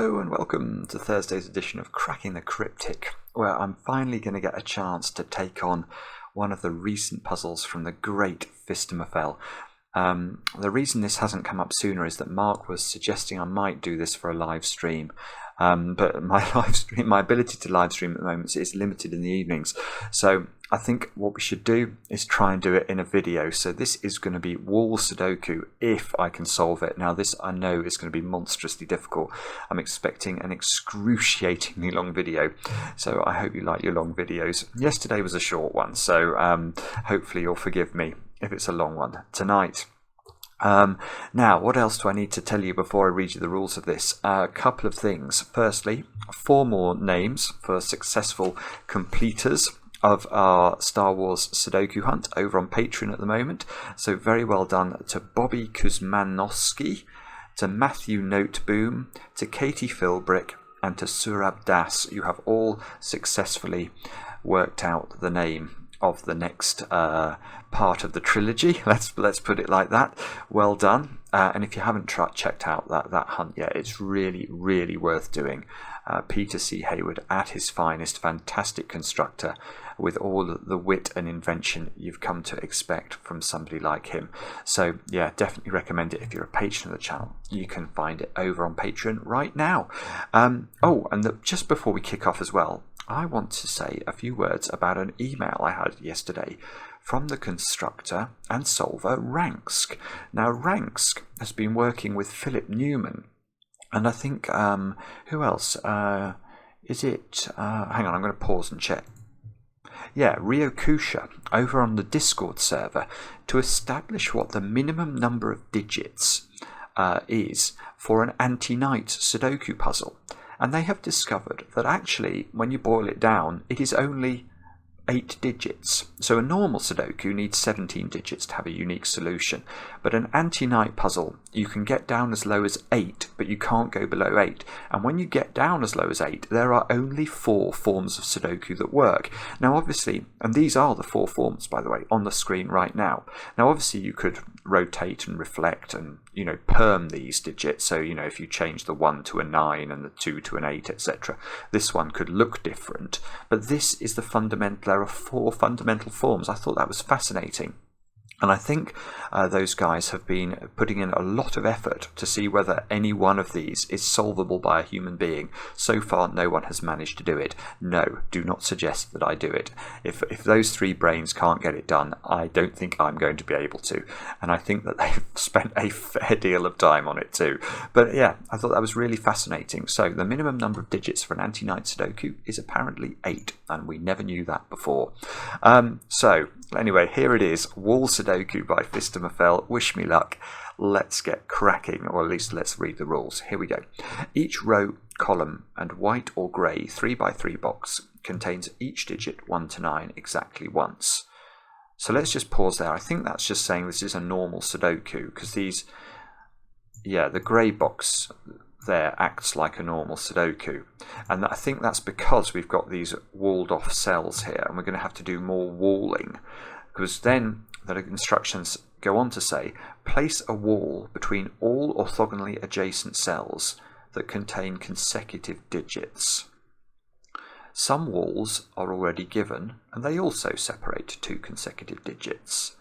Hello and welcome to Thursday's edition of Cracking the Cryptic, where I'm finally going to get a chance to take on one of the recent puzzles from the great Phistomefel. The reason this hasn't come up sooner is that Mark was suggesting I might do this for a live stream. But my ability to live stream at the moment is limited in the evenings. So I think what we should do is try and do it in a video. So this is going to be wall Sudoku if I can solve it. Now this I know is going to be monstrously difficult. I'm expecting an excruciatingly long video. So I hope you like your long videos. Yesterday was a short one, so hopefully you'll forgive me if it's a long one tonight. Now, what else do I need to tell you before I read you the rules of this? A couple of things. Firstly, 4 more names for successful completers of our Star Wars Sudoku hunt over on Patreon at the moment. So very well done to Bobby Kuzmanowski, to Matthew Noteboom, to Katie Philbrick, and to Surab Das. You have all successfully worked out the name of the next part of the trilogy. Let's put it like that. Well done. And if you haven't checked out that hunt yet, it's really worth doing. Peter C. Hayward at his finest, fantastic constructor with all the wit and invention you've come to expect from somebody like him. So yeah, definitely recommend it. If you're a patron of the channel, you can find it over on Patreon right now. Just before we kick off as well, I want to say a few words about an email I had yesterday from the constructor and solver Ranksk. Now Ranksk has been working with Philip Newman, and I think who else is it? Hang on, I'm going to pause and check. Yeah, Ryokusha over on the Discord server to establish what the minimum number of digits is for an anti-knight Sudoku puzzle. And they have discovered that actually, when you boil it down, it is only 8 digits. So a normal Sudoku needs 17 digits to have a unique solution. But an anti-knight puzzle, you can get down as low as 8, but you can't go below 8. And when you get down as low as 8, there are only 4 forms of Sudoku that work. Now obviously, and these are the 4 forms, by the way, on the screen right now. Now obviously you could rotate and reflect and, perm these digits. So, if you change the 1 to a 9 and the 2 to an 8, etc., this one could look different. But this is the fundamental. There are 4 fundamental forms. I thought that was fascinating. And I think those guys have been putting in a lot of effort to see whether any one of these is solvable by a human being. So far, no one has managed to do it. No, do not suggest that I do it. If those 3 brains can't get it done, I don't think I'm going to be able to. And I think that they've spent a fair deal of time on it too. But yeah, I thought that was really fascinating. So the minimum number of digits for an anti-knight Sudoku is apparently 8, and we never knew that before. So anyway, here it is, Wall Sudoku by Phistomefel. Wish me luck. Let's get cracking, or at least let's read the rules. Here we go. Each row, column, and white or grey 3x3 box contains each digit 1 to 9 exactly once. So let's just pause there. I think that's just saying this is a normal Sudoku, because these, the grey box there acts like a normal Sudoku, and I think that's because we've got these walled off cells here, and we're going to have to do more walling, because then the instructions go on to say, place a wall between all orthogonally adjacent cells that contain consecutive digits. Some walls are already given, and they also separate 2 consecutive digits.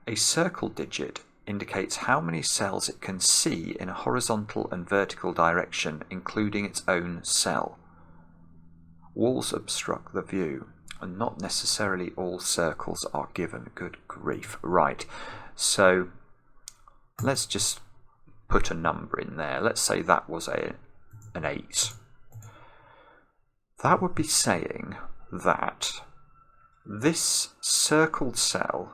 A circle digit indicates how many cells it can see in a horizontal and vertical direction, including its own cell. Walls obstruct the view, and not necessarily all circles are given. Good grief. Right, so let's just put a number in there. Let's say that was an 8. That would be saying that this circled cell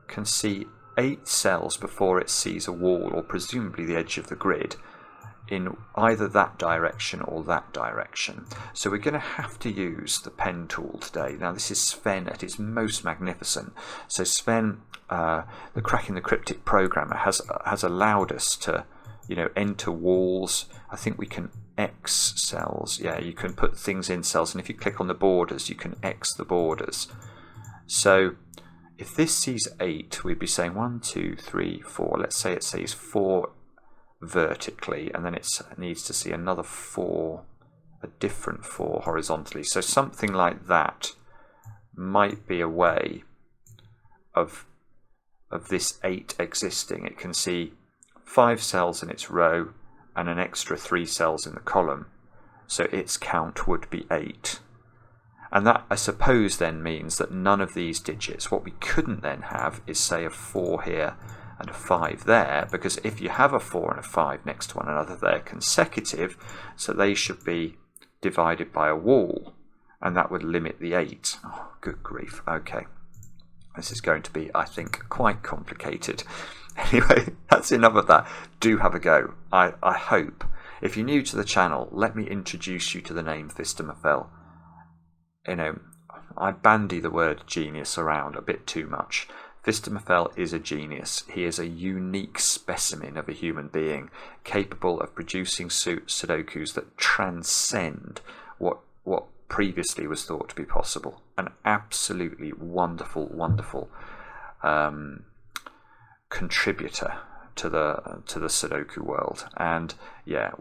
can see 8 cells before it sees a wall, or presumably the edge of the grid, in either that direction or that direction. So we're going to have to use the pen tool today. Now this is Sven at its most magnificent. So Sven, the Cracking the Cryptic programmer, has allowed us to enter walls. I think we can X cells. Yeah, you can put things in cells, and if you click on the borders, you can X the borders. So if this sees 8, we'd be saying 1, 2, 3, 4. Let's say it sees 4 vertically, and then it needs to see another 4, a different 4 horizontally. So something like that might be a way of this 8 existing. It can see 5 cells in its row and an extra 3 cells in the column, so its count would be 8. And that, I suppose, then means that none of these digits, what we couldn't then have is, say, a 4 here and a 5 there, because if you have a 4 and a 5 next to one another, they're consecutive, so they should be divided by a wall, and that would limit the 8. Oh, good grief. Okay. This is going to be, I think, quite complicated. Anyway, that's enough of that. Do have a go. I hope. If you're new to the channel, let me introduce you to the name Phistomefel. You know, I bandy the word genius around a bit too much. Phistomefel is a genius. He is a unique specimen of a human being, capable of producing Sudokus that transcend what previously was thought to be possible. An absolutely wonderful, wonderful contributor to the Sudoku world. And yeah,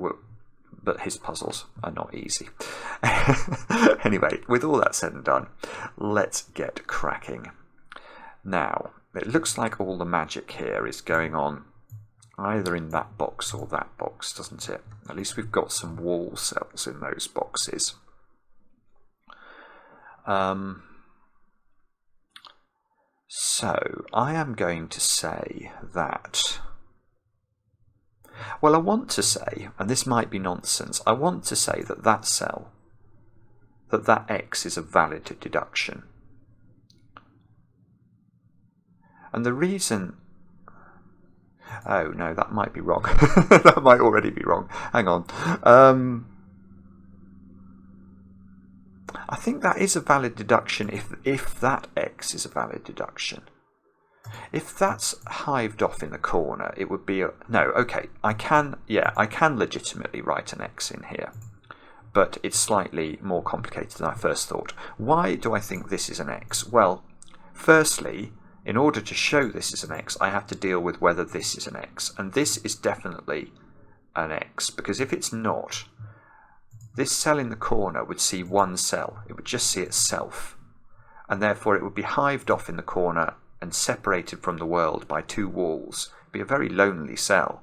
but his puzzles are not easy. Anyway, with all that said and done, let's get cracking. Now, it looks like all the magic here is going on either in that box or that box, doesn't it? At least we've got some wall cells in those boxes. So, I am going to say that... Well, I want to say, and this might be nonsense, I want to say that that cell, that X is a valid deduction. And the reason... Oh, no, that might be wrong. That might already be wrong. Hang on. I think that is a valid deduction if that X is a valid deduction. If that's hived off in the corner, it would be a... No, okay, I can legitimately write an X in here, but it's slightly more complicated than I first thought. Why do I think this is an X? Well, firstly, in order to show this is an X, I have to deal with whether this is an X, and this is definitely an X, because if it's not, this cell in the corner would see one cell. It would just see itself, and therefore it would be hived off in the corner and separated from the world by 2 walls. It would be a very lonely cell.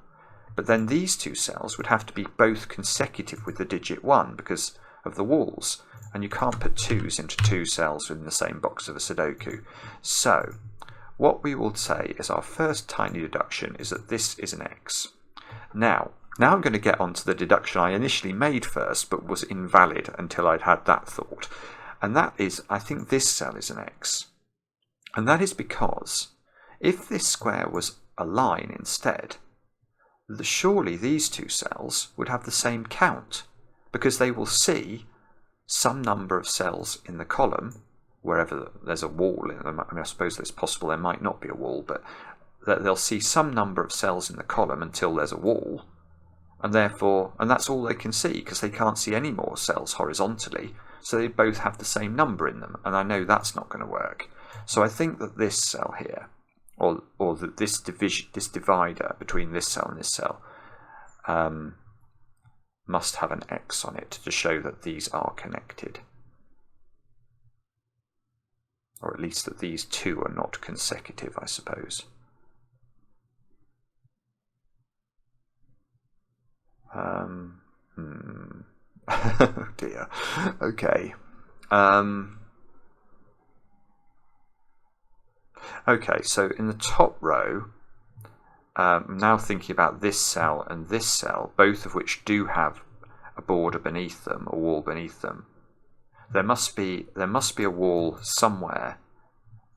But then these 2 cells would have to be both consecutive with the digit 1 because of the walls, and you can't put 2s into 2 cells within the same box of a Sudoku. So what we will say is our first tiny deduction is that this is an X. Now I'm going to get onto the deduction I initially made first, but was invalid until I'd had that thought. And that is, I think this cell is an X. And that is because if this square was a line instead, surely these 2 cells would have the same count, because they will see some number of cells in the column, wherever there's a wall in them. I mean, I suppose it's possible there might not be a wall, but they'll see some number of cells in the column until there's a wall, and that's all they can see, because they can't see any more cells horizontally, so they both have the same number in them, and I know that's not going to work. So I think that this cell here, or this divider between this cell and this cell, must have an X on it to show that these are connected. Or at least that these 2 are not consecutive, I suppose. Oh dear. Okay. Okay, so in the top row, I'm now thinking about this cell and this cell, both of which do have a border beneath them, a wall beneath them. There must be a wall somewhere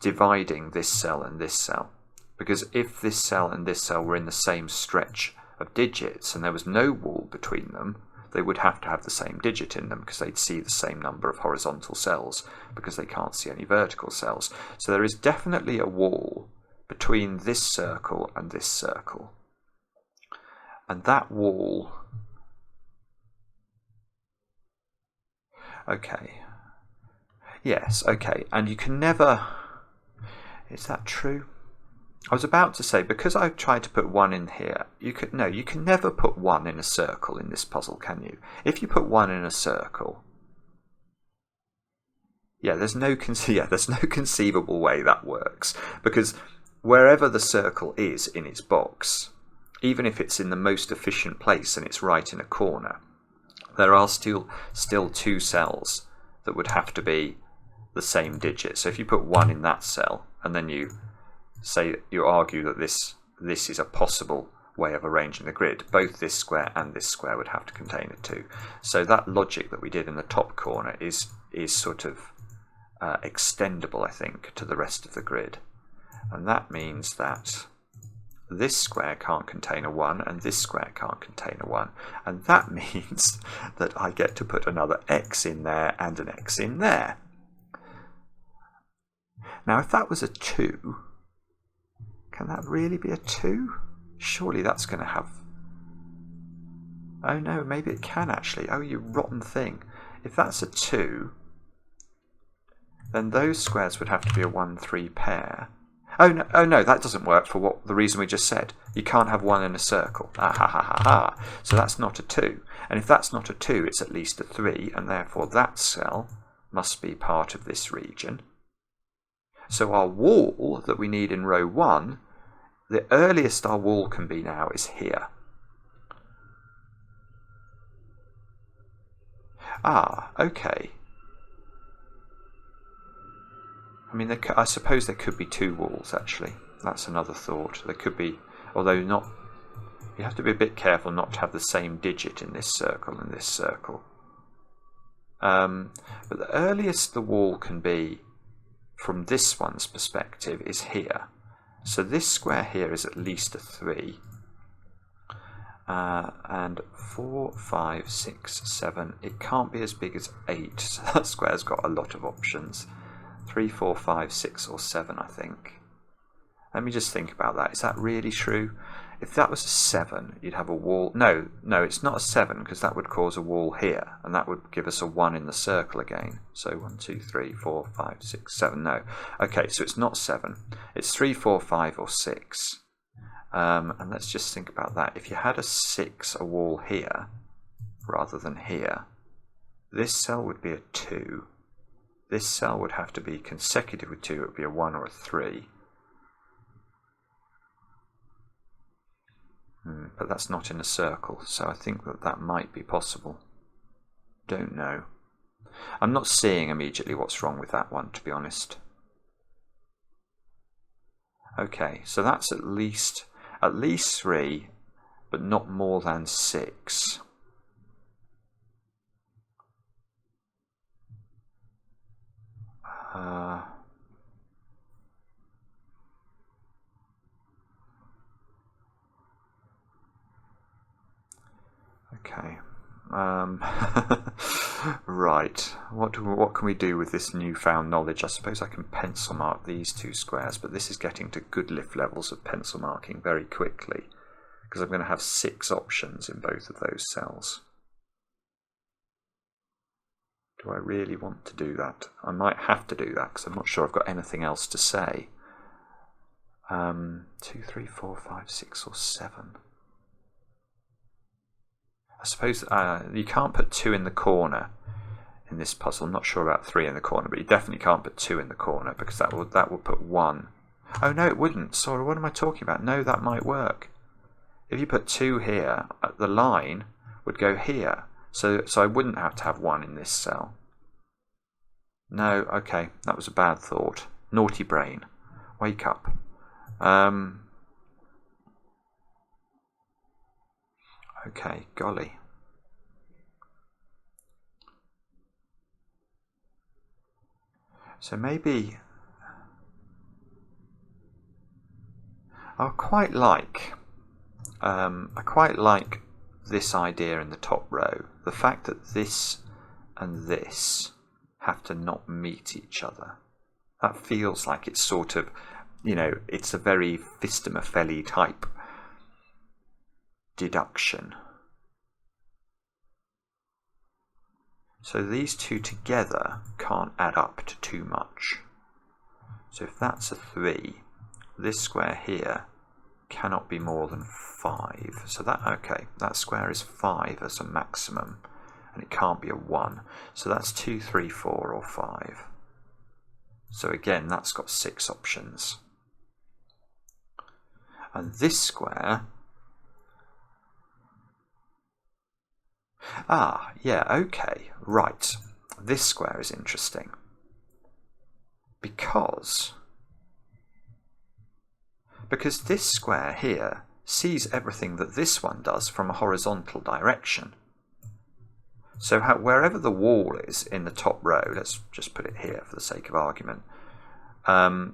dividing this cell and this cell, because if this cell and this cell were in the same stretch of digits and there was no wall between them, they would have to have the same digit in them, because they'd see the same number of horizontal cells, because they can't see any vertical cells. So there is definitely a wall between this circle and this circle, and that wall... Okay. Yes, okay, and you can never... Is that true? I was about to say, because I tried to put 1 in here, you can never put 1 in a circle in this puzzle, can you? If you put 1 in a circle, there's no conceivable way that works, because wherever the circle is in its box, even if it's in the most efficient place and it's right in a corner, there are still 2 cells that would have to be the same digit. So if you put 1 in that cell and then you argue that this is a possible way of arranging the grid, both this square and this square would have to contain a 2. So that logic that we did in the top corner is sort of extendable, I think, to the rest of the grid. And that means that this square can't contain a 1 and this square can't contain a 1. And that means that I get to put another x in there and an x in there. Now, if that was a 2, can that really be a 2? Surely that's going to have... Oh no, maybe it can actually. Oh, you rotten thing. If that's a 2, then those squares would have to be a 1-3 pair. Oh no, that doesn't work for the reason we just said. You can't have 1 in a circle. Ah ha ha ha ha. So that's not a 2. And if that's not a 2, it's at least a 3, and therefore that cell must be part of this region. So our wall that we need in row 1, the earliest our wall can be now is here. Ah, okay. I mean, I suppose there could be 2 walls, actually. That's another thought. There could be, although not... You have to be a bit careful not to have the same digit in this circle and this circle. But the earliest the wall can be from this one's perspective is here. So this square here is at least a 3. And 4, 5, 6, 7. It can't be as big as 8. So that square's got a lot of options. 3, 4, 5, 6 or 7, I think. Let me just think about that. Is that really true? If that was a 7, you'd have a wall. No, it's not a 7 because that would cause a wall here, and that would give us a 1 in the circle again. So 1, 2, 3, 4, 5, 6, 7. No. Okay, so it's not 7. It's 3, 4, 5 or 6. And let's just think about that. If you had a 6, a wall here, rather than here, this cell would be a 2. This cell would have to be consecutive with 2. It would be a 1 or a 3. But that's not in a circle, so I think that might be possible. Don't know. I'm not seeing immediately what's wrong with that one, to be honest. Okay, so that's at least 3, but not more than 6. Okay. Right. What can we do with this newfound knowledge? I suppose I can pencil mark these 2 squares, but this is getting to good lift levels of pencil marking very quickly, because I'm going to have 6 options in both of those cells. Do I really want to do that? I might have to do that because I'm not sure I've got anything else to say. 2, 3, 4, 5, 6 or 7. I suppose you can't put 2 in the corner in this puzzle. I'm not sure about 3 in the corner, but you definitely can't put 2 in the corner because that would put 1. Oh no, it wouldn't. Sorry, what am I talking about? No, that might work. If you put 2 here, the line would go here. So I wouldn't have to have 1 in this cell. No, okay, that was a bad thought. Naughty brain. Wake up. Okay, golly. So maybe I quite like this idea in the top row. The fact that this and this have to not meet each other. That feels like it's sort of, it's a very Phistomefel type deduction. So these 2 together can't add up to too much. So if that's a 3, this square here cannot be more than 5. So that, okay, that square is 5 as a maximum, and it can't be a 1. So that's 2, 3, 4, or 5. So again, that's got 6 options. And this square, yeah, okay, right. This square is interesting because this square here sees everything that this one does from a horizontal direction. So wherever the wall is in the top row, let's just put it here for the sake of argument, that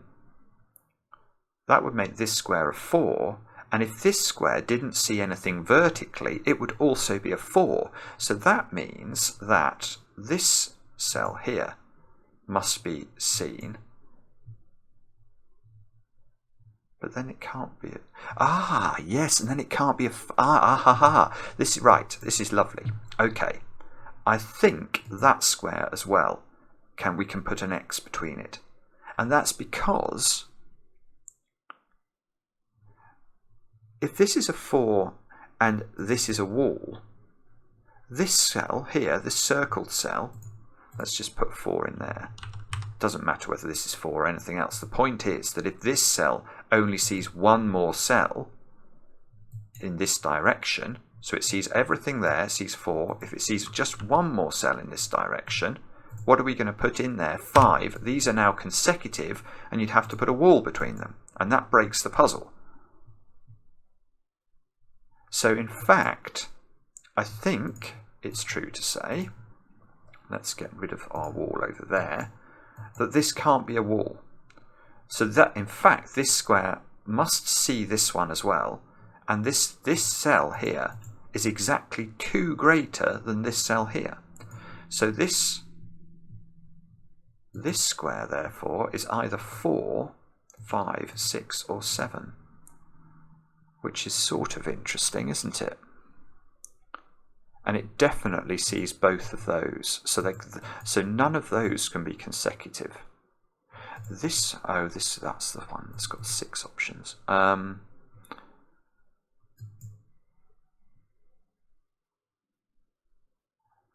would make this square a 4, and if this square didn't see anything vertically, it would also be a 4. So that means that this cell here must be seen, but then it can't be yes, and then it can't be a this is right, this is lovely. Okay, I think that square as well, we can put an X between it, and that's because if this is a 4 and this is a wall, this cell here, this circled cell, let's just put 4 in there. Doesn't matter whether this is 4 or anything else. The point is that if this cell only sees one more cell in this direction, so it sees everything there, sees 4. If it sees just one more cell in this direction, what are we going to put in there? 5. These are now consecutive, and you'd have to put a wall between them, and that breaks the puzzle. So in fact, I think it's true to say, let's get rid of our wall over there, that this can't be a wall. So that in fact this square must see this one as well, and this cell here is exactly 2 greater than this cell here. So this square therefore is either 4, 5, 6 or 7. Which is sort of interesting, isn't it? And it definitely sees both of those. So none of those can be consecutive. That's the one that's got 6 options.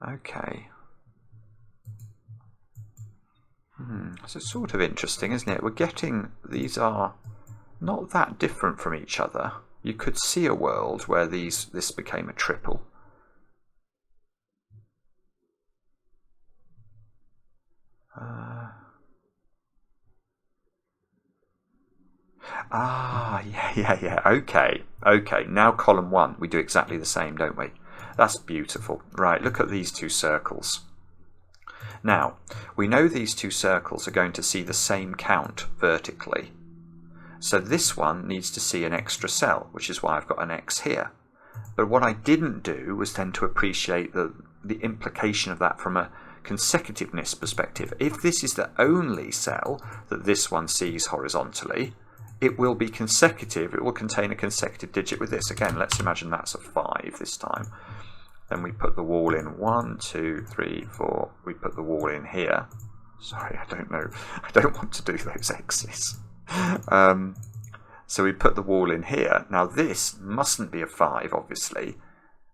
Okay. So it's sort of interesting, isn't it? We're getting, these are not that different from each other. You could see a world where this became a triple. Yeah. Okay. Now column 1, we do exactly the same, don't we? That's beautiful. Right, look at these 2 circles. Now, we know these 2 circles are going to see the same count vertically. So this one needs to see an extra cell, which is why I've got an X here. But what I didn't do was then to appreciate the implication of that from a consecutiveness perspective. If this is the only cell that this one sees horizontally, it will be consecutive. It will contain a consecutive digit with this. Again, let's imagine that's a 5 this time. Then we put the wall in 1, 2, 3, 4. We put the wall in here. Sorry, I don't know. I don't want to do those X's. So we put the wall in here. Now this mustn't be a 5, obviously,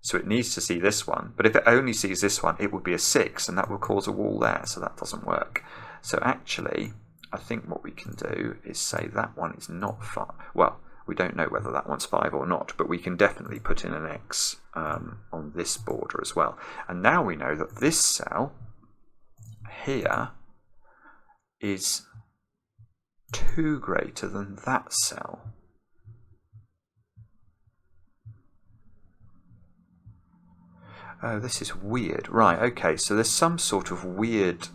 so it needs to see this one. But if it only sees this one, it would be a 6, and that will cause a wall there, so that doesn't work. So actually, I think what we can do is say that one is not 5. Well, we don't know whether that one's 5 or not, but we can definitely put in an X on this border as well. And now we know that this cell here is 2 greater than that cell. Oh, this is weird. Right, okay, so there's some sort of weird...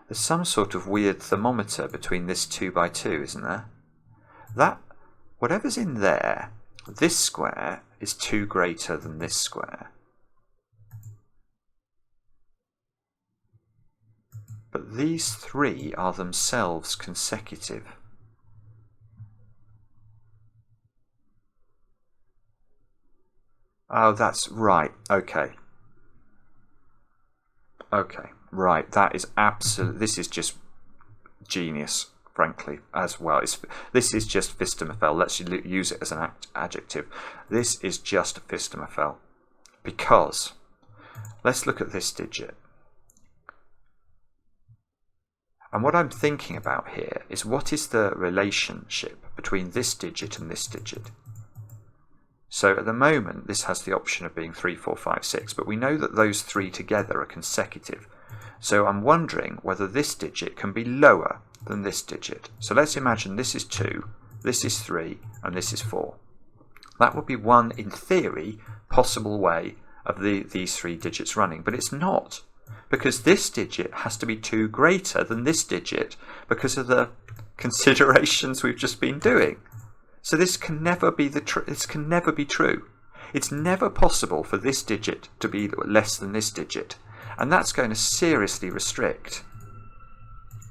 There's some sort of weird thermometer between this 2 by 2, isn't there? That, whatever's in there, this square is 2 greater than this square. But these 3 are themselves consecutive. Oh, that's right. Okay. right, that is absolute. This is just genius, frankly, as well. This is just Phistomefel. Let's use it as an adjective. This is just Phistomefel, because let's look at this digit. And what I'm thinking about here is, what is the relationship between this digit and this digit? So at the moment, this has the option of being 3, 4, 5, 6, but we know that those three together are consecutive. So I'm wondering whether this digit can be lower than this digit. So let's imagine this is 2, this is 3, and this is 4. That would be one, in theory, possible way of these three digits running, but it's not, because this digit has to be 2 greater than this digit because of the considerations we've just been doing. So this can never be this can never be true. It's never possible for this digit to be less than this digit, and that's going to seriously restrict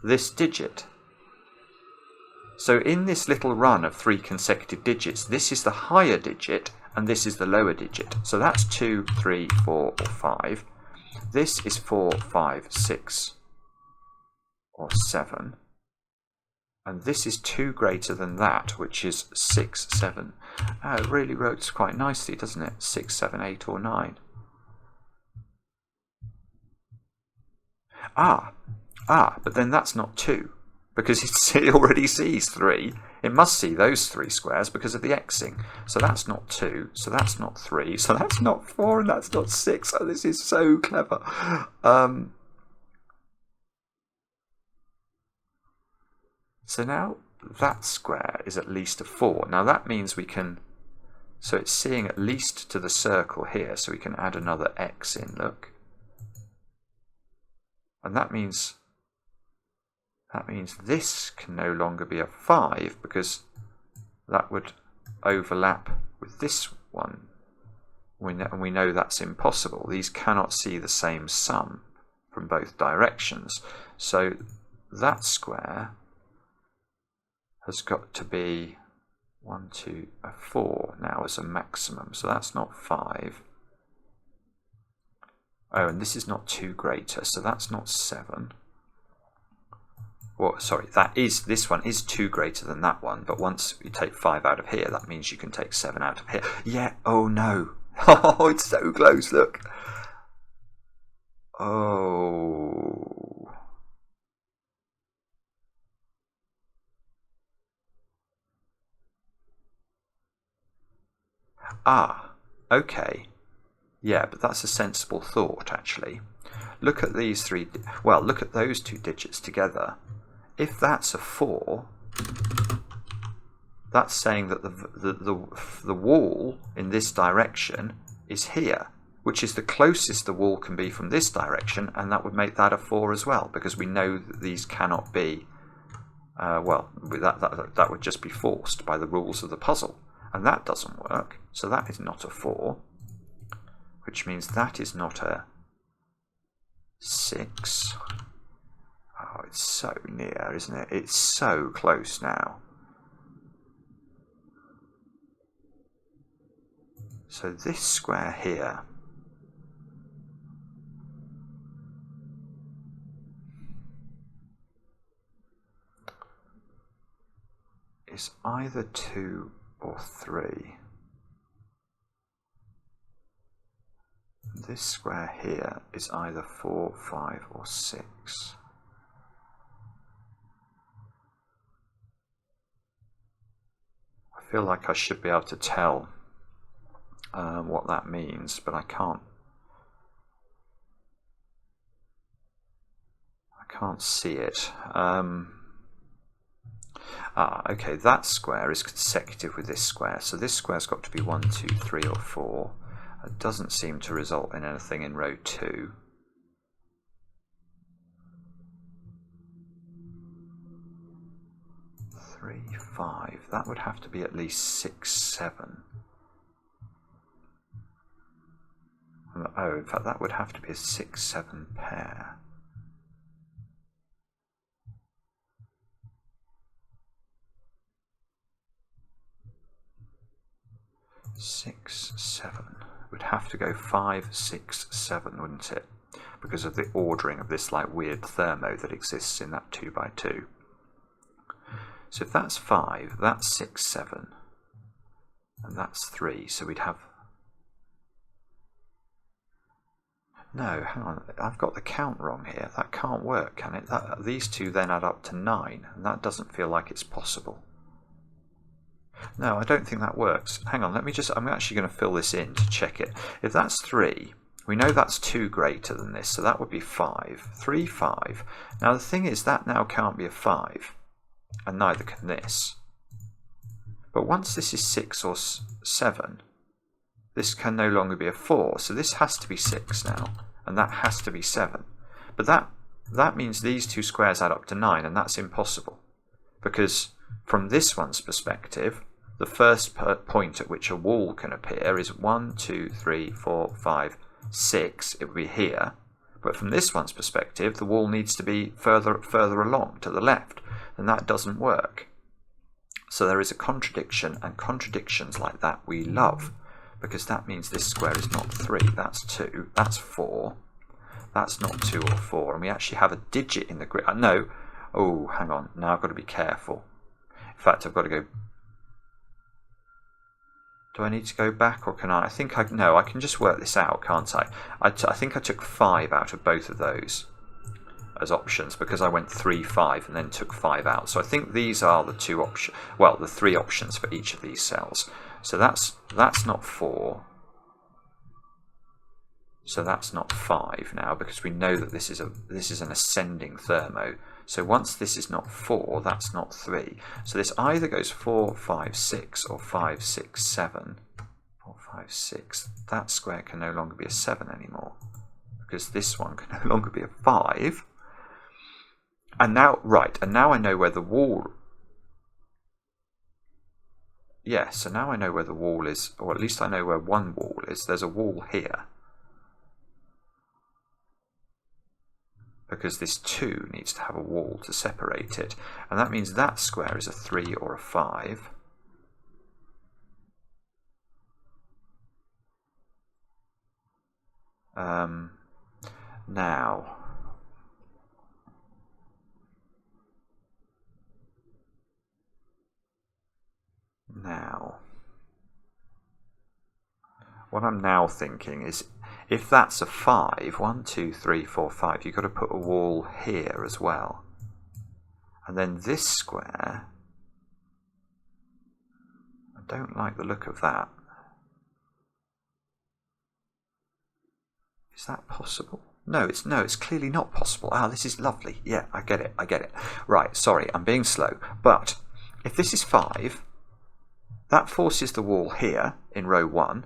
this digit. So in this little run of 3 consecutive digits, this is the higher digit and this is the lower digit. So that's 2, 3, 4, or 5. This is 4, 5, 6, or 7. And this is 2 greater than that, which is 6, 7. It really works quite nicely, doesn't it? 6, 7, 8, or 9. But then that's not 2, because it already sees 3. It must see those 3 squares because of the xing. So that's not 2, so that's not 3, so that's not 4, and that's not 6. Oh, this is so clever. So now that square is at least a 4. Now that means we can, so it's seeing at least to the circle here, so we can add another x in, look. And that means this can no longer be a 5, because that would overlap with this one. And we know that's impossible. These cannot see the same sum from both directions. So that square has got to be 1, 2, 4 now as a maximum. So that's not 5. Oh, and this is not 2 greater, so that's not 7. Well, sorry, this one is 2 greater than that one, but once you take 5 out of here, that means you can take 7 out of here. Yeah, oh no. Oh, it's so close, look. Oh. Okay. Yeah, but that's a sensible thought, actually. Look at these three, well, look at those 2 digits together. If that's a 4, that's saying that the wall in this direction is here, which is the closest the wall can be from this direction, and that would make that a 4 as well, because we know that these cannot be, that would just be forced by the rules of the puzzle, and that doesn't work, so that is not a 4, which means that is not a 6. Oh, it's so near, isn't it? It's so close now. So this square here is either 2 or 3. This square here is either 4, 5, or 6. I feel like I should be able to tell what that means, but I can't. I can't see it. Okay, that square is consecutive with this square, so this square's got to be 1, 2, 3, or 4. It doesn't seem to result in anything in row 2. Three, 5. That would have to be at least 6, 7. Oh, in fact, that would have to be a 6, 7 pair. Six, 7. Would have to go 5, 6, 7, wouldn't it? because of the ordering of this like weird thermo that exists in that 2 by 2. So if that's 5, that's 6, 7, and that's 3. So we'd have... No, hang on, I've got the count wrong here. That can't work, can it? These two then add up to 9, and that doesn't feel like it's possible. No, I don't think that works. Hang on, I'm actually going to fill this in to check it. If that's 3, we know that's 2 greater than this, so that would be 5. 3, 5. Now the thing is, that now can't be a 5, and neither can this. But once this is 6 or 7, this can no longer be a 4, so this has to be 6 now, and that has to be 7. But that means these two squares add up to 9, and that's impossible. Because from this one's perspective, the first point at which a wall can appear is 1, 2, 3, 4, 5, 6. It would be here. But from this one's perspective, the wall needs to be further along, to the left, and that doesn't work. So there is a contradiction, and contradictions like that we love, because that means this square is not 3, that's 2, that's 4, that's not 2 or 4, and we actually have a digit in the grid. No, oh, hang on, now I've got to be careful. In fact, I've got to go... Do I need to go back, or can I? No, I can just work this out, can't I? I think I took 5 out of both of those as options, because I went 3, 5, and then took 5 out. So I think these are the two options, well, the 3 options for each of these cells. So that's not 4. So that's not 5 now, because we know that this is an ascending thermo. So once this is not 4, that's not 3. So this either goes 4, 5, 6, or 5, 6, 7. 4, 5, 6. That square can no longer be a 7 anymore, because this one can no longer be a 5. And now, right, and now I know where the wall... Yeah, so now I know where the wall is, or at least I know where one wall is. There's a wall here, because this 2 needs to have a wall to separate it. And that means that square is a 3 or a 5. Now, what I'm now thinking is, if that's a 5, 1, 2, 3, 4, 5, you've got to put a wall here as well. And then this square, I don't like the look of that. Is that possible? No, it's clearly not possible. Ah, this is lovely. Yeah, I get it. Right, sorry, I'm being slow. But if this is 5, that forces the wall here in row 1,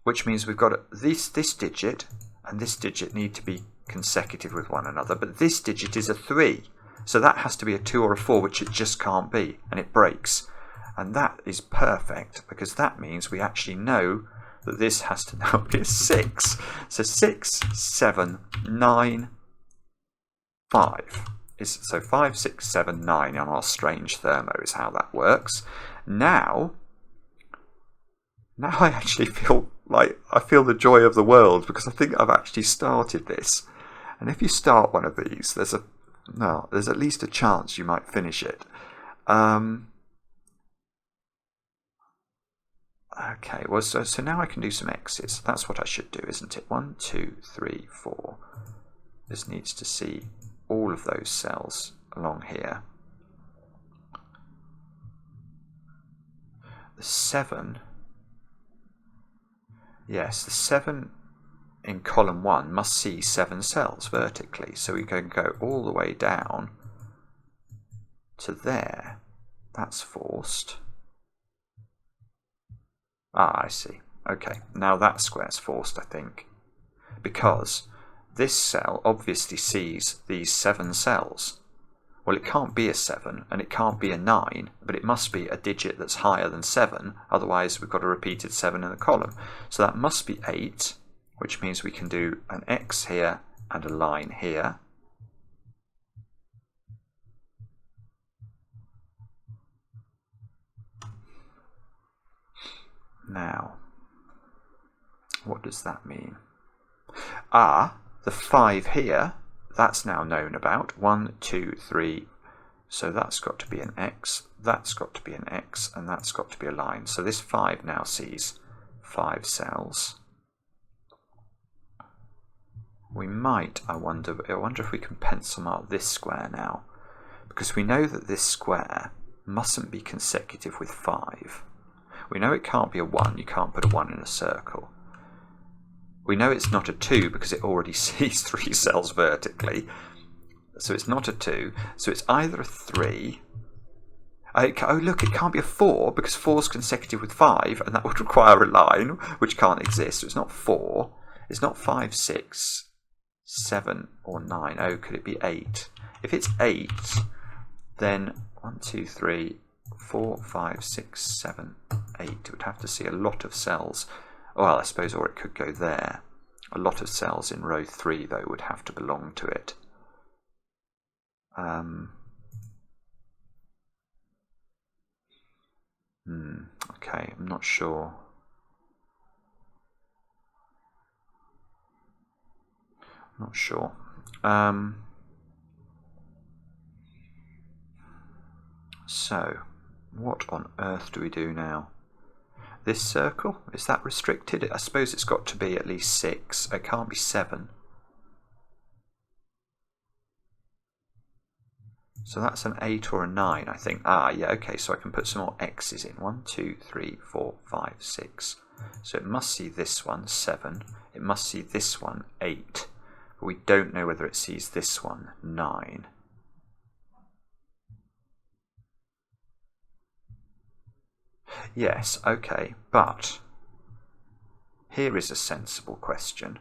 which means we've got this digit and this digit need to be consecutive with one another, but this digit is a 3, so that has to be a 2 or a 4, which it just can't be, and it breaks. And that is perfect, because that means we actually know that this has to now be a 6. So 6, 7, 9, 5. So 5, 6, 7, 9 on our strange thermo is how that works. Now I actually feel like I feel the joy of the world, because I think I've actually started this. And if you start one of these, there's at least a chance you might finish it. Okay, well, so now I can do some x's. That's what I should do, isn't it? 1, 2, 3, 4. This needs to see all of those cells along here. The 7... Yes, the 7 in column 1 must see 7 cells vertically, so we can go all the way down to there. That's forced. Ah, I see. Okay, now that square's forced, I think, because this cell obviously sees these 7 cells. Well, it can't be a 7, and it can't be a 9, but it must be a digit that's higher than 7, otherwise we've got a repeated 7 in the column. So that must be 8, which means we can do an X here and a line here. Now, what does that mean? Ah, the 5 here, that's now known about. 1, 2, 3. So that's got to be an X, that's got to be an X, and that's got to be a line. So this 5 now sees 5 cells. We might, I wonder if we can pencil mark this square now, because we know that this square mustn't be consecutive with 5. We know it can't be a 1, you can't put a 1 in a circle. We know it's not a 2 because it already sees 3 cells vertically. So it's not a 2, so it's either a 3. Oh look, it can't be a 4 because 4 is consecutive with 5 and that would require a line, which can't exist. So it's not 4, it's not 5, 6, 7 or 9. Oh, could it be 8? If it's 8, then 1, 2, 3, 4, 5, 6, 7, 8. It would have to see a lot of cells. Well, I suppose, or it could go there. A lot of cells in row 3, though, would have to belong to it. Okay, I'm not sure. Not sure. So, what on earth do we do now? This circle, is that restricted? I suppose it's got to be at least 6. It can't be 7. So that's an 8 or a 9, I think. Ah, yeah, okay, so I can put some more X's in. 1, 2, 3, 4, 5, 6. So it must see this one, 7. It must see this one, 8. But we don't know whether it sees this one, 9. Yes, okay, but here is a sensible question,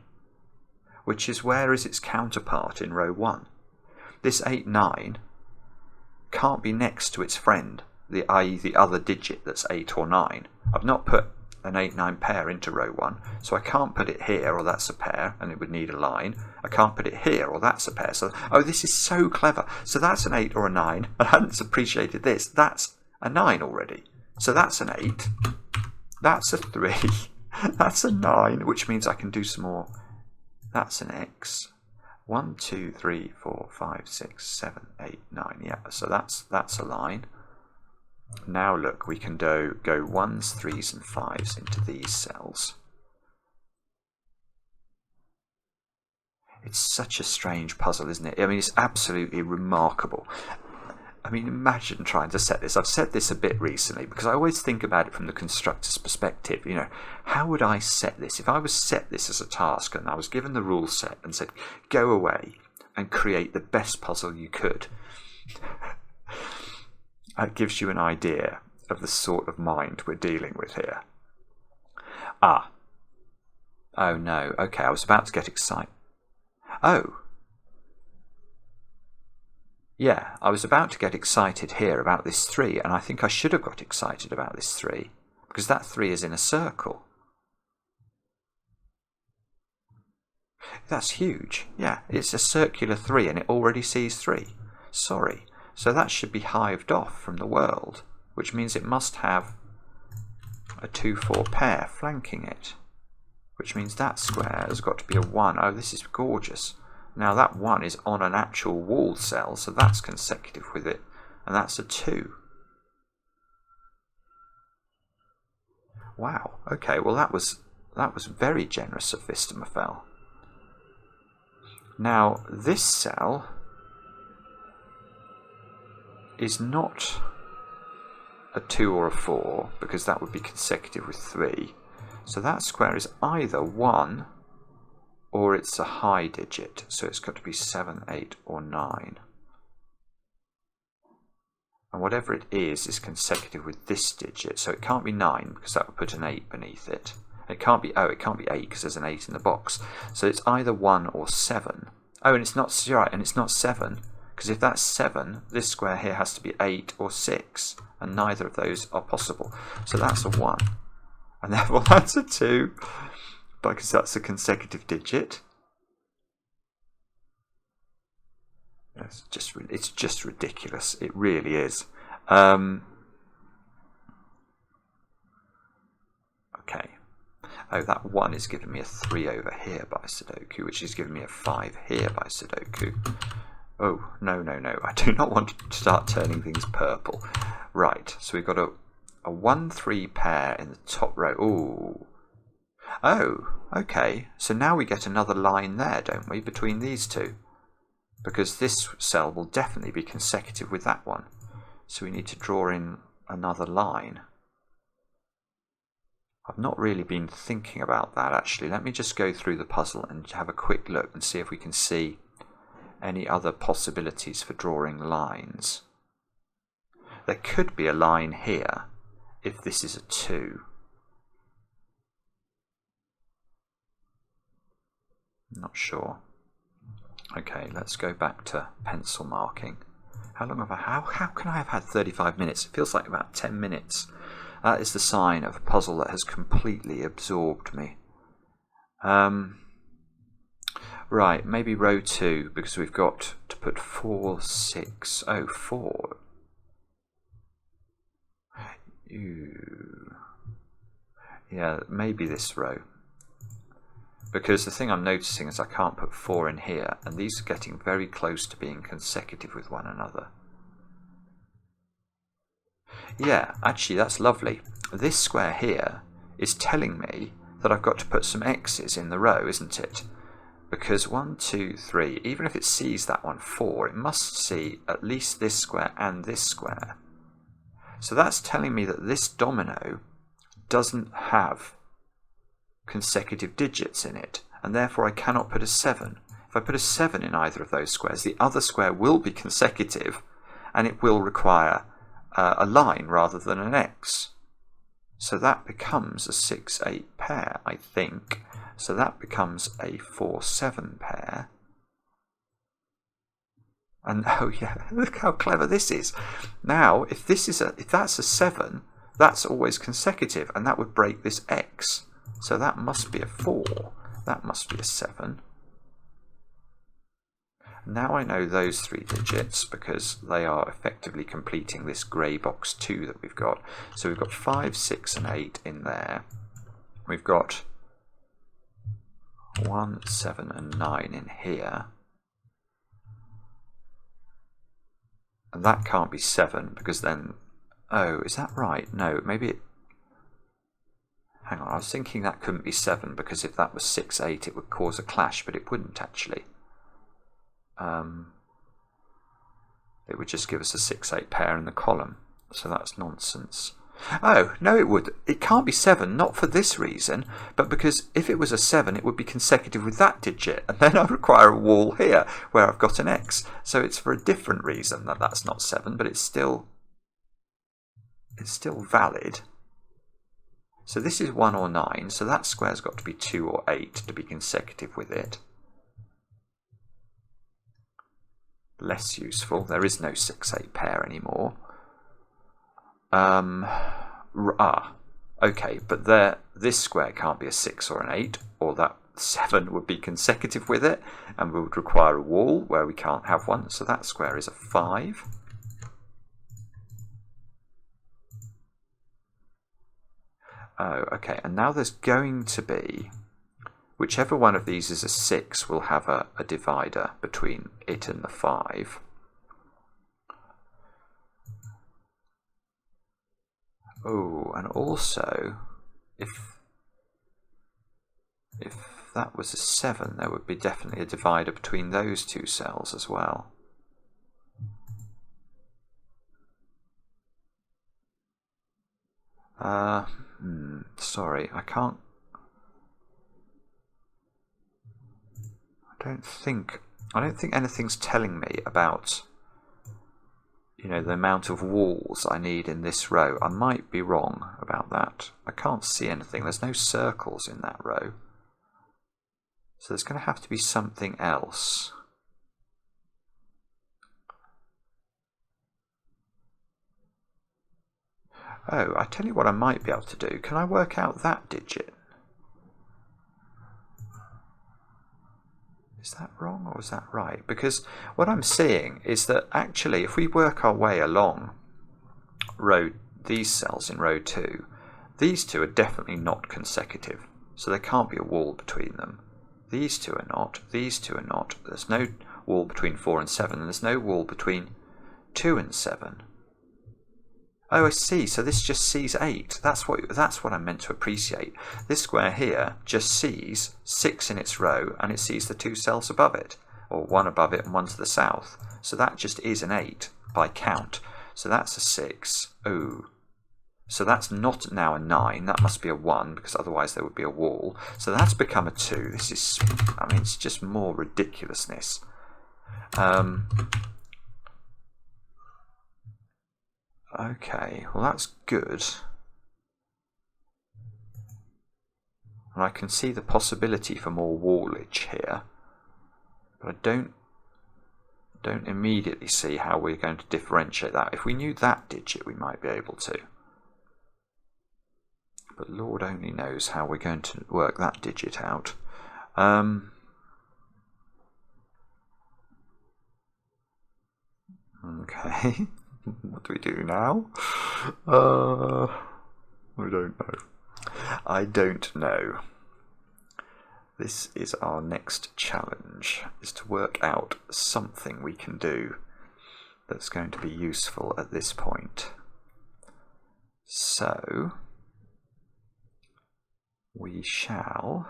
which is where is its counterpart in row 1? This 8, 9 can't be next to its friend, i.e. the other digit that's 8 or 9. I've not put an 8, 9 pair into row 1, so I can't put it here, or that's a pair, and it would need a line. I can't put it here, or that's a pair. So, oh, this is so clever. So that's an 8 or a 9, and I hadn't appreciated this. That's a 9 already. So that's an 8, that's a 3, that's a 9, which means I can do some more. That's an X. 1, 2, 3, 4, 5, 6, 7, 8, 9. Yeah, so that's a line. Now look, we can go 1s, 3s and 5s into these cells. It's such a strange puzzle, isn't it? I mean, it's absolutely remarkable. I mean, imagine trying to set this. I've said this a bit recently because I always think about it from the constructor's perspective. You know, how would I set this? If I was set this as a task and I was given the rule set and said, go away and create the best puzzle you could, that gives you an idea of the sort of mind we're dealing with here. Ah. Oh no. Okay, I was about to get excited. Oh. Yeah, I was about to get excited here about this 3, and I think I should have got excited about this 3, because that 3 is in a circle. That's huge. Yeah, it's a circular 3, and it already sees 3. Sorry. So that should be hived off from the world, which means it must have a 2, 4 pair flanking it, which means that square has got to be a 1. Oh, this is gorgeous. Now that 1 is on an actual wall cell, so that's consecutive with it, and that's a 2. Wow, okay, well that was very generous of Phistomefel. Now this cell is not a 2 or a 4, because that would be consecutive with 3. So that square is either 1 or it's a high digit, so it's got to be 7, 8 or 9. And whatever it is consecutive with this digit, so it can't be 9 because that would put an 8 beneath it. It can't be 8 because there's an 8 in the box. So it's either 1 or 7. Oh, and it's not, you're right, and it's not 7, because if that's 7, this square here has to be 8 or 6, and neither of those are possible. So that's a 1. And therefore that's a 2. Because that's a consecutive digit. It's just ridiculous. It really is. Okay. Oh, that 1 is giving me a 3 over here by Sudoku, which is giving me a 5 here by Sudoku. Oh, no, no, no. I do not want to start turning things purple. Right, so we've got a 1-3 pair in the top row. Ooh. Oh, okay. So now we get another line there, don't we, between these two? Because this cell will definitely be consecutive with that one. So we need to draw in another line. I've not really been thinking about that, actually. Let me just go through the puzzle and have a quick look and see if we can see any other possibilities for drawing lines. There could be a line here if this is a 2. Not sure. Okay, let's go back to pencil marking. How long have I? How can I have had 35 minutes? It feels like about 10 minutes. That is the sign of a puzzle that has completely absorbed me. Right, maybe row 2, because we've got to put 4, 6, 4. Yeah, maybe this row. Because the thing I'm noticing is I can't put 4 in here, and these are getting very close to being consecutive with one another. Yeah, actually that's lovely. This square here is telling me that I've got to put some x's in the row, isn't it? Because 1, 2, 3, even if it sees that one 4, it must see at least this square and this square. So that's telling me that this domino doesn't have consecutive digits in it, and therefore I cannot put a 7. If I put a 7 in either of those squares, the other square will be consecutive, and it will require a line rather than an x. So that becomes a 6, 8 pair, I think. So that becomes a 4, 7 pair. And oh yeah, look how clever this is. Now, if that's a 7, that's always consecutive, and that would break this x. So that must be a 4. That must be a 7. Now I know those 3 digits because they are effectively completing this grey box 2 that we've got. So we've got 5, 6 and 8 in there. We've got 1, 7 and 9 in here. And that can't be 7 because then... Oh, is that right? No, maybe it... Hang on, I was thinking that couldn't be 7 because if that was 6, 8 it would cause a clash, but it wouldn't actually. It would just give us a 6, 8 pair in the column, so that's nonsense. Oh, no it would. It can't be 7, not for this reason, but because if it was a 7 it would be consecutive with that digit, and then I require a wall here where I've got an x. So it's for a different reason that that's not 7, but it's still valid. So this is 1 or 9, so that square's got to be 2 or 8 to be consecutive with it. Less useful. There is no 6, 8 pair anymore. Okay, but this square can't be a 6 or an 8, or that 7 would be consecutive with it, and we would require a wall where we can't have one, so that square is a 5. Oh, okay, and now there's going to be, whichever one of these is a 6 will have a divider between it and the 5. Oh, and also, if that was a 7, there would be definitely a divider between those two cells as well. Sorry, I can't... I don't think anything's telling me about, you know, the amount of walls I need in this row. I might be wrong about that. I can't see anything. There's no circles in that row. So there's going to have to be something else. Oh, I tell you what I might be able to do. Can I work out that digit? Is that wrong or is that right? Because what I'm seeing is that actually if we work our way along these cells in row 2, these two are definitely not consecutive. so there can't be a wall between them. These two are not, these two are not. There's no wall between 4 and 7, and there's no wall between 2 and 7. Oh, I see. So this just sees 8. That's what I meant to appreciate. This square here just sees 6 in its row, and it sees the 2 cells above it, or one above it and one to the south. So that just is an 8 by count. So that's a 6. Oh. So that's not now a 9. That must be a 1, because otherwise there would be a wall. So that's become a 2. This is, I mean, it's just more ridiculousness. Okay, well that's good. And I can see the possibility for more wallage here. But I don't immediately see how we're going to differentiate that. If we knew that digit, we might be able to. But Lord only knows how we're going to work that digit out. Okay. What do we do now? I don't know. I don't know. This is our next challenge, is to work out something we can do that's going to be useful at this point. So, we shall...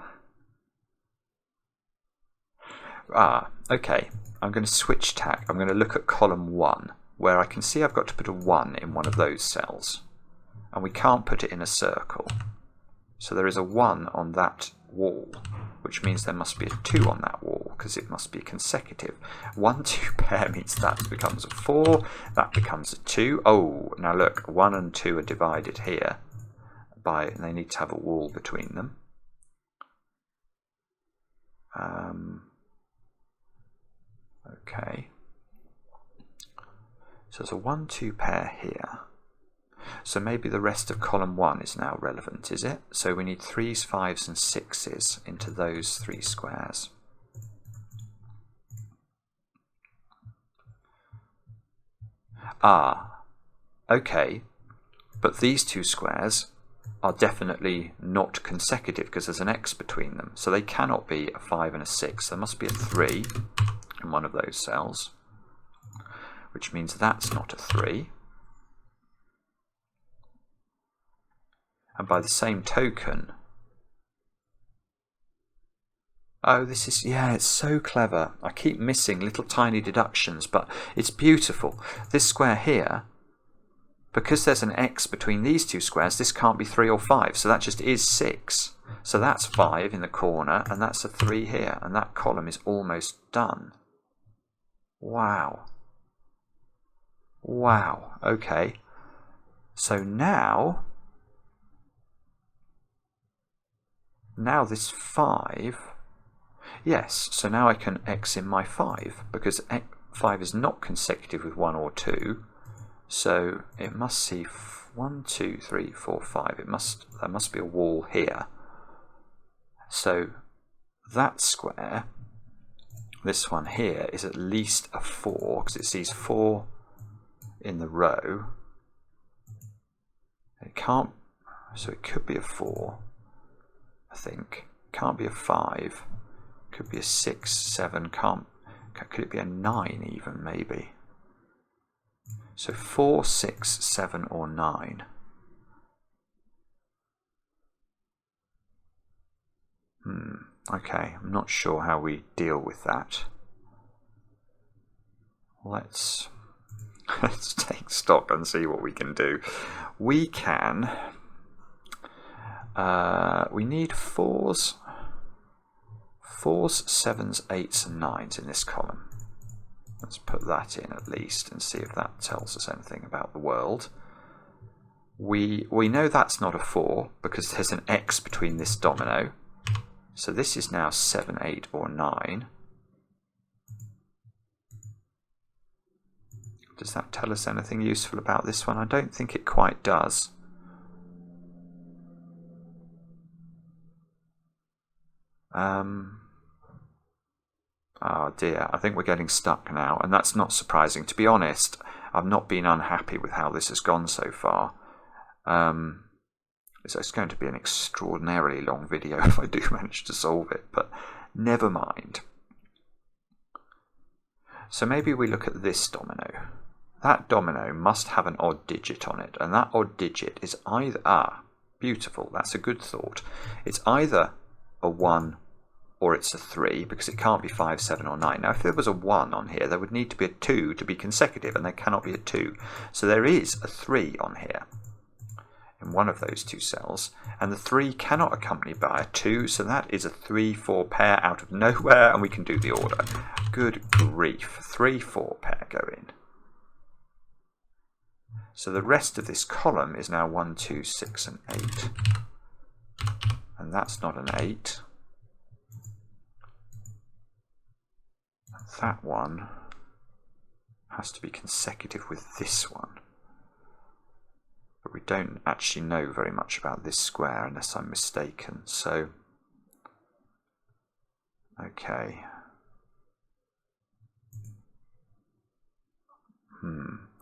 okay. I'm going to switch tack. I'm going to look at column 1, where I can see I've got to put a 1 in one of those cells. And we can't put it in a circle. So there is a 1 on that wall, which means there must be a 2 on that wall, because it must be consecutive. 1, 2 pair means that becomes a 4, that becomes a 2. Oh, now look, 1 and 2 are divided here, and they need to have a wall between them. Okay. So there's a 1, 2 pair here. So maybe the rest of column 1 is now relevant, is it? So we need 3s, 5s and 6s into those 3 squares. Okay. But these 2 squares are definitely not consecutive because there's an x between them. So they cannot be a 5 and a 6. There must be a 3 in one of those cells, which means that's not a 3. And by the same token, oh, this is, yeah, it's so clever. I keep missing little tiny deductions, but it's beautiful. This square here, because there's an x between these 2 squares, this can't be 3 or 5, so that just is 6. So that's 5 in the corner, and that's a 3 here, and that column is almost done. Wow. Wow, okay. So now this 5, yes, so now I can x in my 5, because 5 is not consecutive with 1 or 2, so it must see 1, 2, 3, 4, 5. There must be a wall here. So that square, this one here, is at least a 4, because it sees 4 in the row. It can't, so it could be a 4, I think. Can't be a 5. Could be a 6, 7, could it be a 9 even, maybe? So 4, 6, 7 or 9. Okay, I'm not sure how we deal with that. Let's take stock and see what we can do. We can, we need 4s, 7s, 8s and 9s in this column. Let's put that in at least and see if that tells us anything about the world. We know that's not a 4 because there's an x between this domino. So this is now 7, 8 or 9. Does that tell us anything useful about this one? I don't think it quite does. Oh dear, I think we're getting stuck now, and that's not surprising. To be honest, I've not been unhappy with how this has gone so far. it's going to be an extraordinarily long video if I do manage to solve it, but never mind. So maybe we look at this domino. That domino must have an odd digit on it, and that odd digit is either, beautiful, that's a good thought. It's either a 1 or it's a 3, because it can't be 5, 7 or 9. Now if there was a 1 on here, there would need to be a 2 to be consecutive, and there cannot be a 2. So there is a 3 on here in one of those two cells, and the 3 cannot accompany by a 2, so that is a 3-4 pair out of nowhere, and we can do the order. Good grief, 3-4 pair go in. So the rest of this column is now 1, 2, 6 and 8, and that's not an 8. That one has to be consecutive with this one. But we don't actually know very much about this square unless I'm mistaken. So, okay.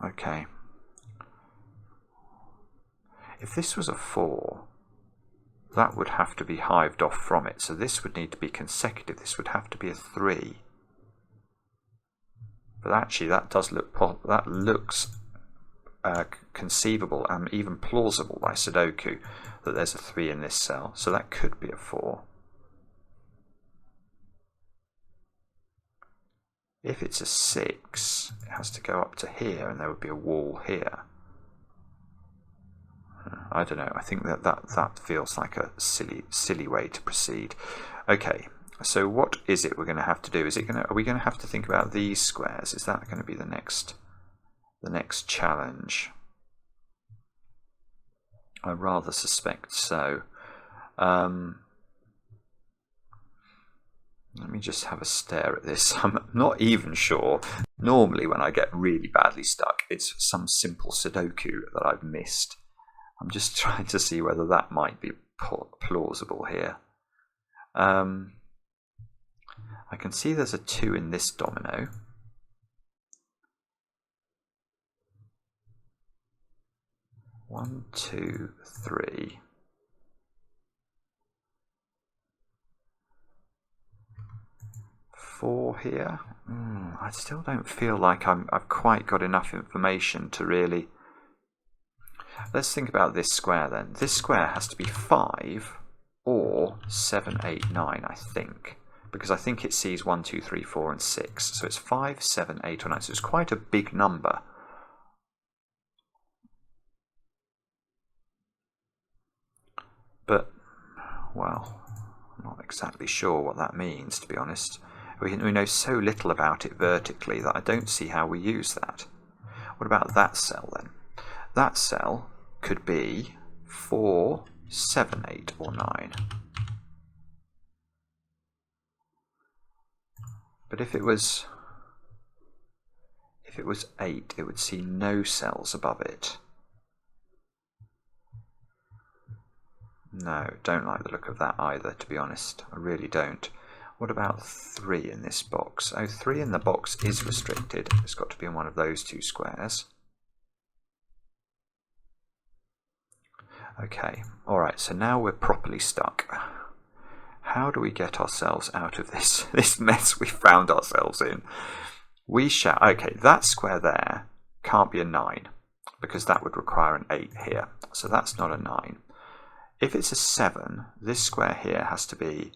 Okay. If this was a 4, that would have to be hived off from it. So this would need to be consecutive. This would have to be a 3. But actually, that does look looks conceivable and even plausible by Sudoku that there's a 3 in this cell. So that could be a 4. If it's a 6, it has to go up to here, and there would be a wall here. I don't know. I think that feels like a silly way to proceed. Okay. So what is it we're going to have to do? Are we going to have to think about these squares? Is that going to be the next challenge? I rather suspect so. Let me just have a stare at this. I'm not even sure. Normally when I get really badly stuck, it's some simple Sudoku that I've missed. I'm just trying to see whether that might be plausible here. I can see there's a 2 in this domino. One, 2, 3. Four here. I still don't feel like I've quite got enough information to really... Let's think about this square then. This square has to be 5 or 7, 8, 9, I think. Because I think it sees 1, 2, 3, 4 and 6. So it's 5, 7, 8 or 9. So it's quite a big number. But, well, I'm not exactly sure what that means, to be honest. We know so little about it vertically that I don't see how we use that. What about that cell then? That cell could be 4, 7, 8 or 9. But if it was 8, it would see no cells above it. No, don't like the look of that either, to be honest. I really don't. What about 3 in this box? Oh, 3 in the box is restricted. It's got to be in one of those two squares. Okay, alright, so now we're properly stuck. How do we get ourselves out of this mess we found ourselves in? We shall... Okay, that square there can't be a 9, because that would require an 8 here. So that's not a 9. If it's a 7, this square here has to be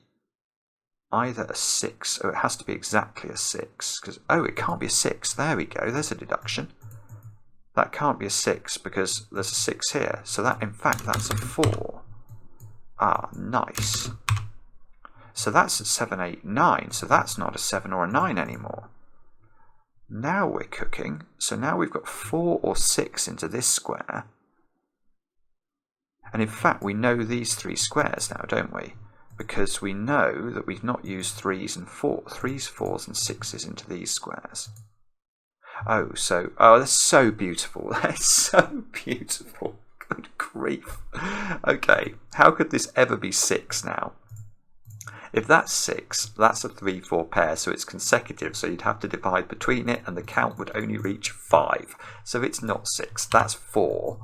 either a 6, or it has to be exactly a 6. Because oh, it can't be a 6. There we go, there's a deduction. That can't be a 6 because there's a 6 here. So that, in fact, that's a 4. Ah, nice. So that's a 7, 8, 9. So that's not a 7 or a 9 anymore. Now we're cooking. So now we've got 4 or 6 into this square. And in fact, we know these 3 squares now, don't we? Because we know that we've not used 3s and 4s, 4s and 6s into these squares. Oh, that's so beautiful. That's so beautiful. Good grief. Okay, how could this ever be 6 now? If that's 6, that's a 3-4 pair, so it's consecutive, so you'd have to divide between it, and the count would only reach 5. So it's not 6, that's 4.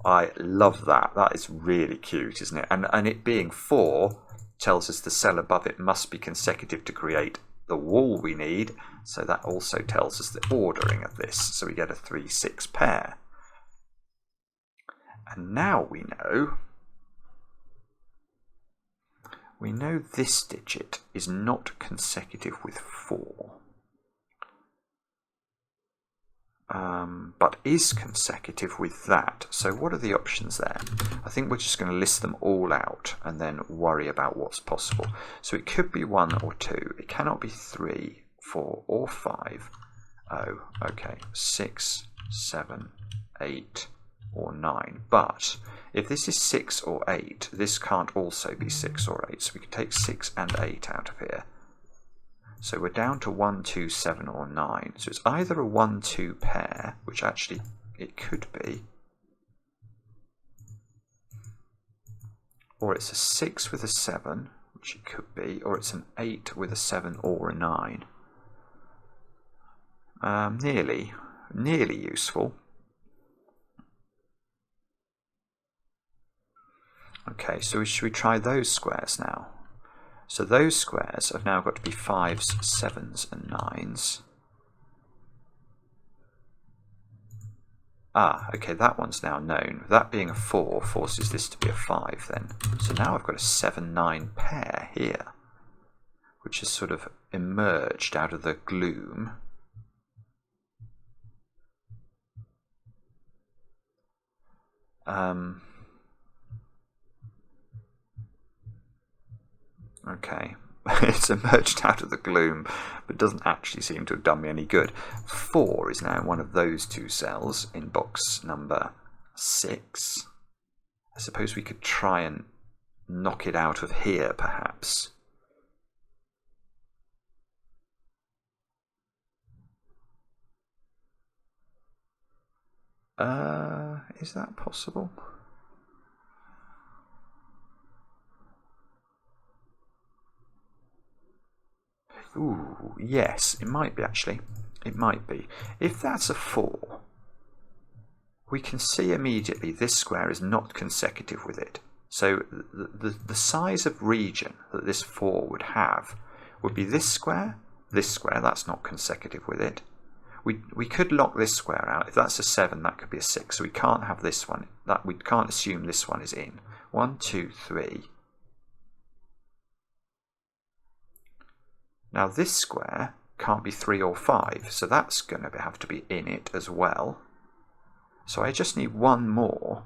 I love that. That is really cute, isn't it? And it being 4 tells us the cell above it must be consecutive to create the wall we need. So that also tells us the ordering of this. So we get a 3, 6 pair. And now we know this digit is not consecutive with 4. But is consecutive with that. So what are the options there? I think we're just going to list them all out and then worry about what's possible. So it could be 1 or 2. It cannot be 3, 4 or 5. Oh, okay. 6, 7, 8 or 9. But if this is 6 or 8, this can't also be 6 or 8. So we can take 6 and 8 out of here. So we're down to 1, 2, 7 or 9. So it's either a 1, 2 pair, which actually it could be, or it's a 6 with a 7, which it could be, or it's an 8 with a 7 or a 9. Nearly useful. Okay, so should we try those squares now? So those squares have now got to be 5s, 7s and 9s. Ah, okay, that one's now known. That being a 4 forces this to be a 5 then. So now I've got a 7, 9 pair here, which has sort of emerged out of the gloom. Okay, it's emerged out of the gloom, but doesn't actually seem to have done me any good. 4 is now in one of those two cells in box number 6. I suppose we could try and knock it out of here, perhaps. Is that possible? Ooh, yes, it might be actually. It might be. If that's a 4, we can see immediately this square is not consecutive with it. So the size of region that this 4 would have would be this square, that's not consecutive with it. We could lock this square out. If that's a 7, that could be a 6. So we can't have this one. We can't assume this one is in. 1, 2, 3. Now this square can't be 3 or 5, so that's going to have to be in it as well. So I just need one more.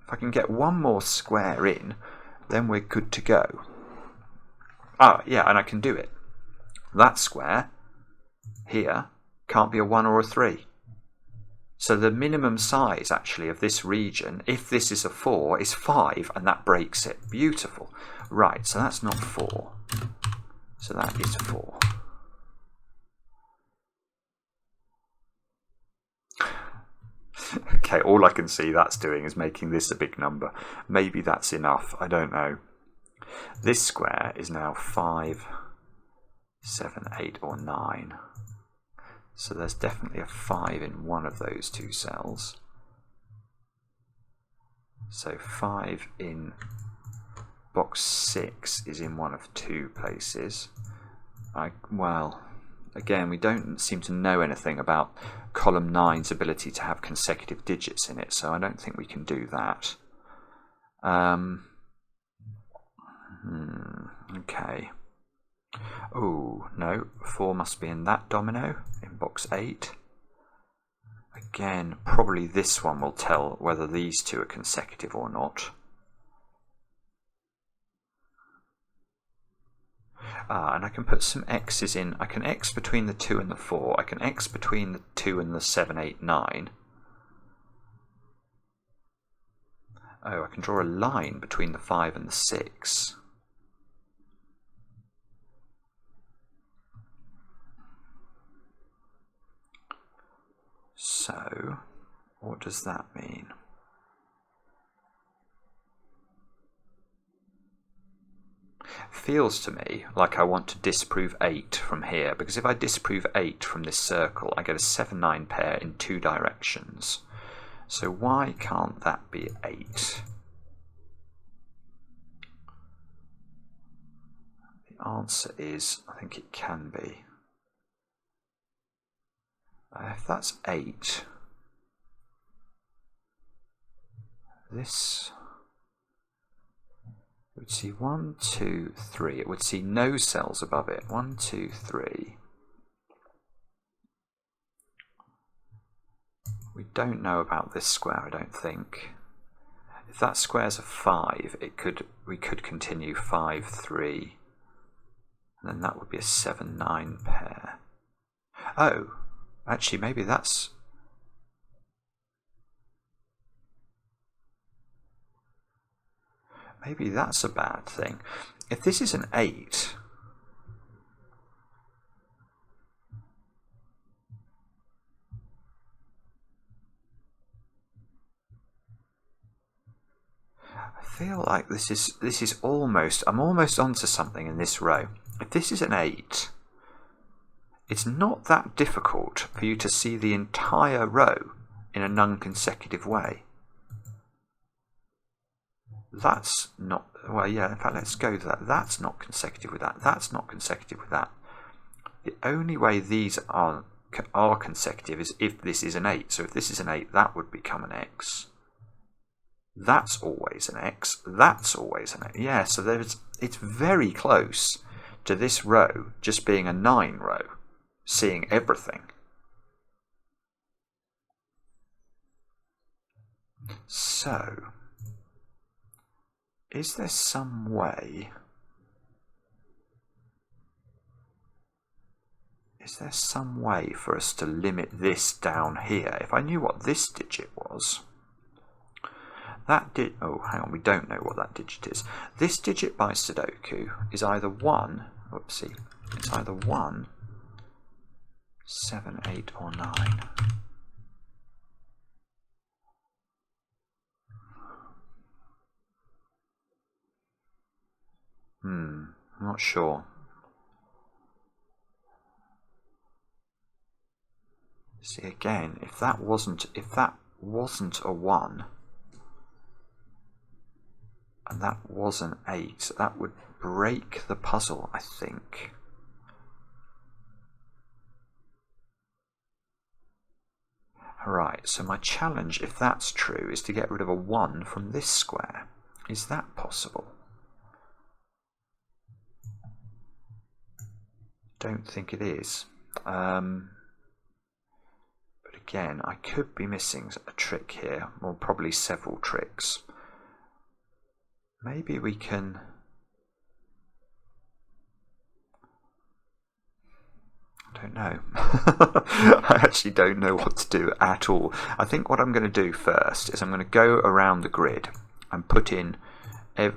If I can get one more square in, then we're good to go. Ah, yeah, and I can do it. That square here can't be a 1 or a 3. So the minimum size actually of this region, if this is a 4, is 5, and that breaks it. Beautiful. Right, so that's not 4. So that is 4. Okay, all I can see that's doing is making this a big number. Maybe that's enough, I don't know. This square is now 5, 7, 8 or 9. So there's definitely a 5 in one of those two cells. So 5 in box 6 is in one of two places. Well, again, we don't seem to know anything about column 9's ability to have consecutive digits in it, so I don't think we can do that. Okay. Oh, no, 4 must be in that domino, in box 8. Again, probably this one will tell whether these two are consecutive or not. And I can put some x's in. I can x between the 2 and the 4. I can x between the 2 and the 7, 8, 9. Oh, I can draw a line between the 5 and the 6. So, what does that mean? Feels to me like I want to disprove 8 from here, because if I disprove 8 from this circle, I get a 7, 9 pair in two directions. So why can't that be 8? The answer is, I think it can be. If that's 8, this would see 1, 2, 3. It would see no cells above it. 1, 2, 3. We don't know about this square, I don't think. If that square's a 5, we could continue 5, 3, and then that would be a 7, 9 pair. Oh, actually maybe that's... Maybe that's a bad thing. If this is an 8, I feel like this is almost, I'm almost onto something in this row. If this is an 8, it's not that difficult for you to see the entire row in a non-consecutive way. That's not, well, yeah, in fact, let's go to that. That's not consecutive with that. That's not consecutive with that. The only way these are consecutive is if this is an 8. So if this is an 8, that would become an X. That's always an X. That's always an X. Yeah, so it's very close to this row just being a 9 row, seeing everything. So, is there some way... Is there some way for us to limit this down here? If I knew what this digit was... oh, hang on, we don't know what that digit is. This digit by Sudoku is either 1... Whoopsie. It's either 1, 7, 8, or 9. I'm not sure. See, again, if that wasn't a 1 and that was an 8, that would break the puzzle, I think. Right, so my challenge, if that's true, is to get rid of a 1 from this square. Is that possible? Don't think it is. But again, I could be missing a trick here, or probably several tricks. Maybe we can... I don't know. I actually don't know what to do at all. I think what I'm going to do first is I'm going to go around the grid and put in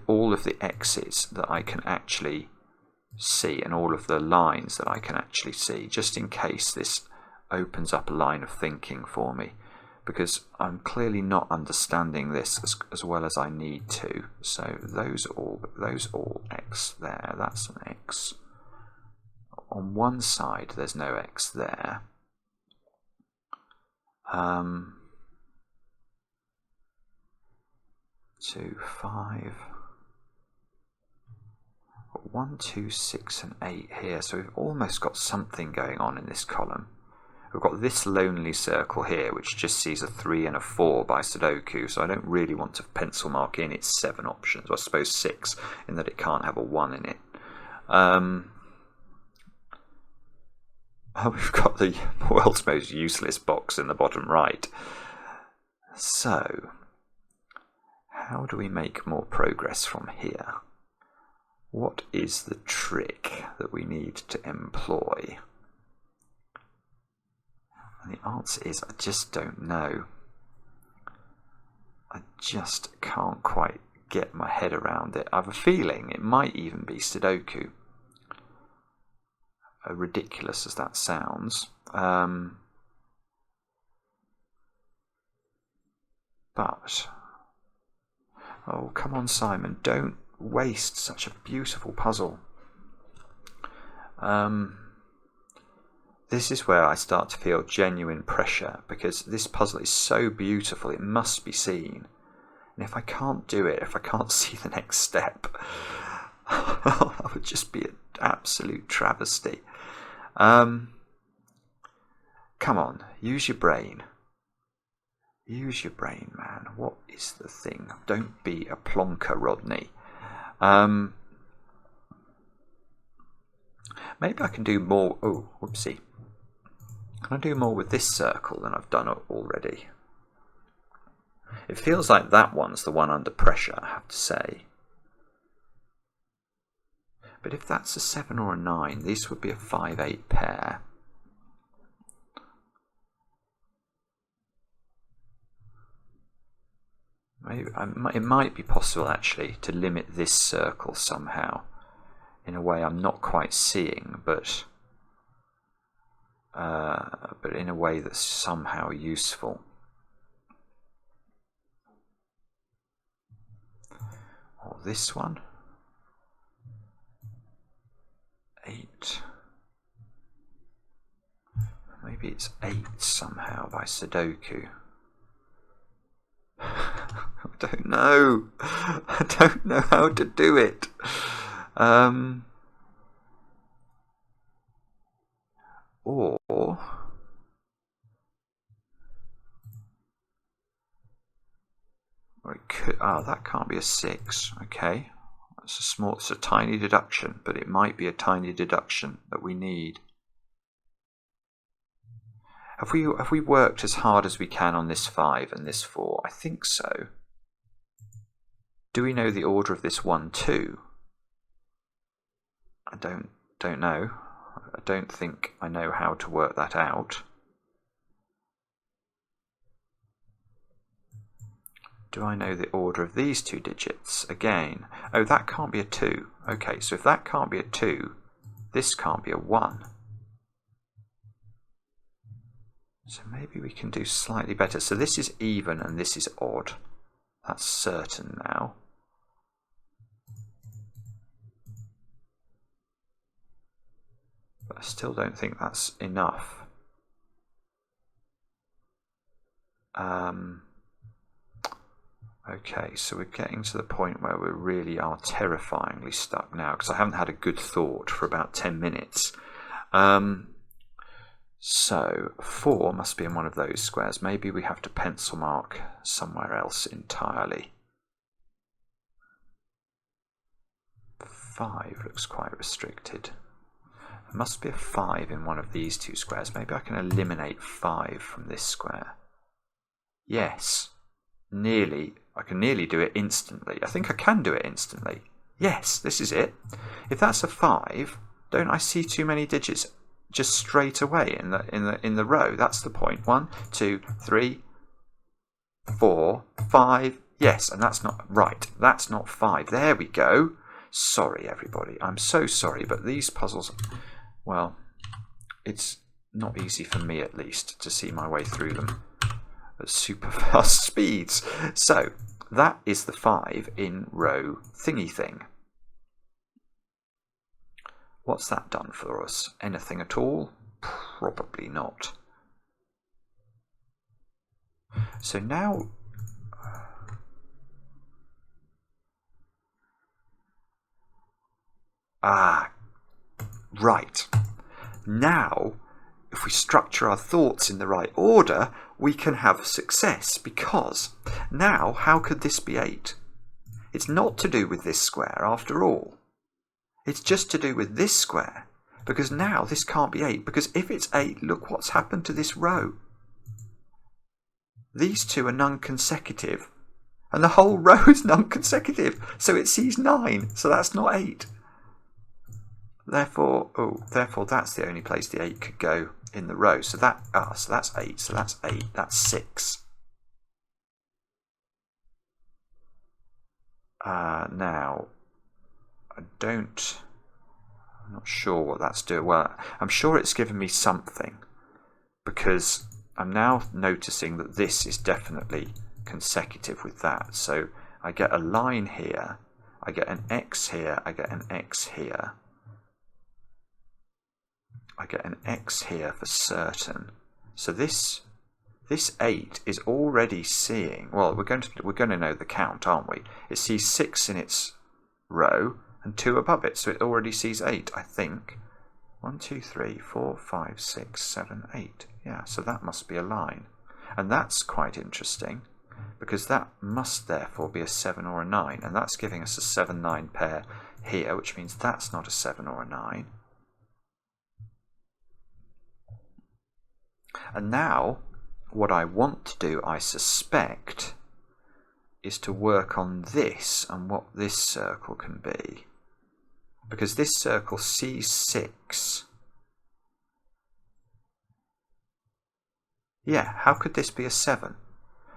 all of the X's that I can actually see and all of the lines that I can actually see, just in case this opens up a line of thinking for me, because I'm clearly not understanding this as well as I need to. So those all X there, that's an X. On one side there's no X there. 2, 5, 1, 2, 6 and 8 here, so we've almost got something going on in this column. We've got this lonely circle here, which just sees a 3 and a 4 by Sudoku, so I don't really want to pencil mark in its 7 options, or I suppose 6, in that it can't have a 1 in it. Oh, we've got the world's most useless box in the bottom right. So, how do we make more progress from here? What is the trick that we need to employ? And the answer is, I just don't know. I just can't quite get my head around it. I have a feeling it might even be Sudoku. Ridiculous as that sounds. But, oh, come on, Simon, don't waste such a beautiful puzzle. This is where I start to feel genuine pressure, because this puzzle is so beautiful, it must be seen. And if I can't do it, if I can't see the next step, that would just be an absolute travesty. Come on, use your brain. Use your brain, man. What is the thing? Don't be a plonker, Rodney. Maybe I can do more. Oh, whoopsie. Can I do more with this circle than I've done already? It feels like that one's the one under pressure, I have to say. But if that's a 7 or a 9, this would be a 5-8 pair. Maybe it might be possible actually to limit this circle somehow, in a way I'm not quite seeing, but in a way that's somehow useful. Or this one. 8. Maybe it's 8 somehow by Sudoku. I don't know. I don't know how to do it. Or it could. Oh, that can't be a 6. Okay, it's a tiny deduction, but it might be a tiny deduction that we need. Have we worked as hard as we can on this 5 and this 4? I think so. Do we know the order of this 1, 2? I don't know. I don't think I know how to work that out. Do I know the order of these 2 digits? Again, oh, that can't be a 2. Okay, so if that can't be a 2, this can't be a 1. So maybe we can do slightly better. So this is even and this is odd. That's certain now. But I still don't think that's enough. Okay, so we're getting to the point where we really are terrifyingly stuck now, because I haven't had a good thought for about 10 minutes. So 4 must be in one of those squares. Maybe we have to pencil mark somewhere else entirely. 5 looks quite restricted. There must be a 5 in one of these 2 squares. Maybe I can eliminate 5 from this square. Yes, nearly. I can nearly do it instantly. I think I can do it instantly. Yes, this is it. If that's a 5, don't I see too many digits just straight away in the row? That's the point. 1, 2, 3, 4, 5. Yes, and that's not right. That's not 5. There we go. Sorry, everybody. I'm so sorry, but these puzzles, well, it's not easy for me at least to see my way through them at super fast speeds. So that is the 5 in row thingy thing. What's that done for us? Anything at all? Probably not. So now, right. Now, if we structure our thoughts in the right order, we can have success, because now, how could this be 8? It's not to do with this square after all. It's just to do with this square, because now this can't be 8, because if it's 8, look what's happened to this row. These 2 are non-consecutive, and the whole row is non-consecutive, so it sees 9, so that's not 8. Therefore that's the only place the 8 could go in the row. So that's 8, so that's 8, that's 6. Now, I'm not sure what that's doing. Well, I'm sure it's given me something, because I'm now noticing that this is definitely consecutive with that. So I get a line here, I get an X here, I get an X here. I get an x here for certain. So this 8 is already seeing, well, we're going to know the count, aren't we? It sees 6 in its row and 2 above it, so it already sees 8, I think. 1, 2, 3, 4, 5, 6, 7, 8. Yeah, so that must be a line. And that's quite interesting, because that must therefore be a 7 or a 9, and that's giving us a 7-9 pair here, which means that's not a 7 or a 9. And now, what I want to do, I suspect, is to work on this and what this circle can be. Because this circle sees 6. Yeah, how could this be a 7?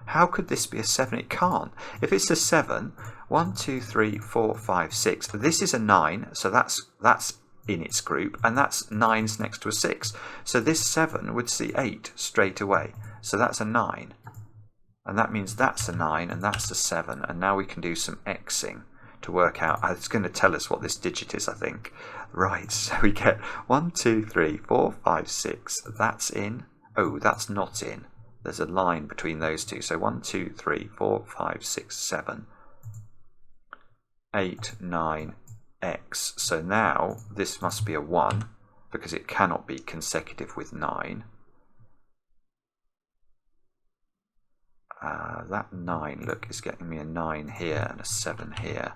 How could this be a 7? It can't. If it's a 7, 1, 2, 3, 4, 5, 6. This is a 9, so that's in its group, and that's 9's next to a 6. So this 7 would see 8 straight away. So that's a 9. And that means that's a 9, and that's a 7. And now we can do some xing to work out. It's going to tell us what this digit is, I think. Right, so we get 1, 2, 3, 4, 5, 6. That's in. Oh, that's not in. There's a line between those two. So 1, 2, 3, 4, 5, 6, 7, 8, 9, x. So now this must be a 1 because it cannot be consecutive with 9. That 9, look, is getting me a 9 here and a 7 here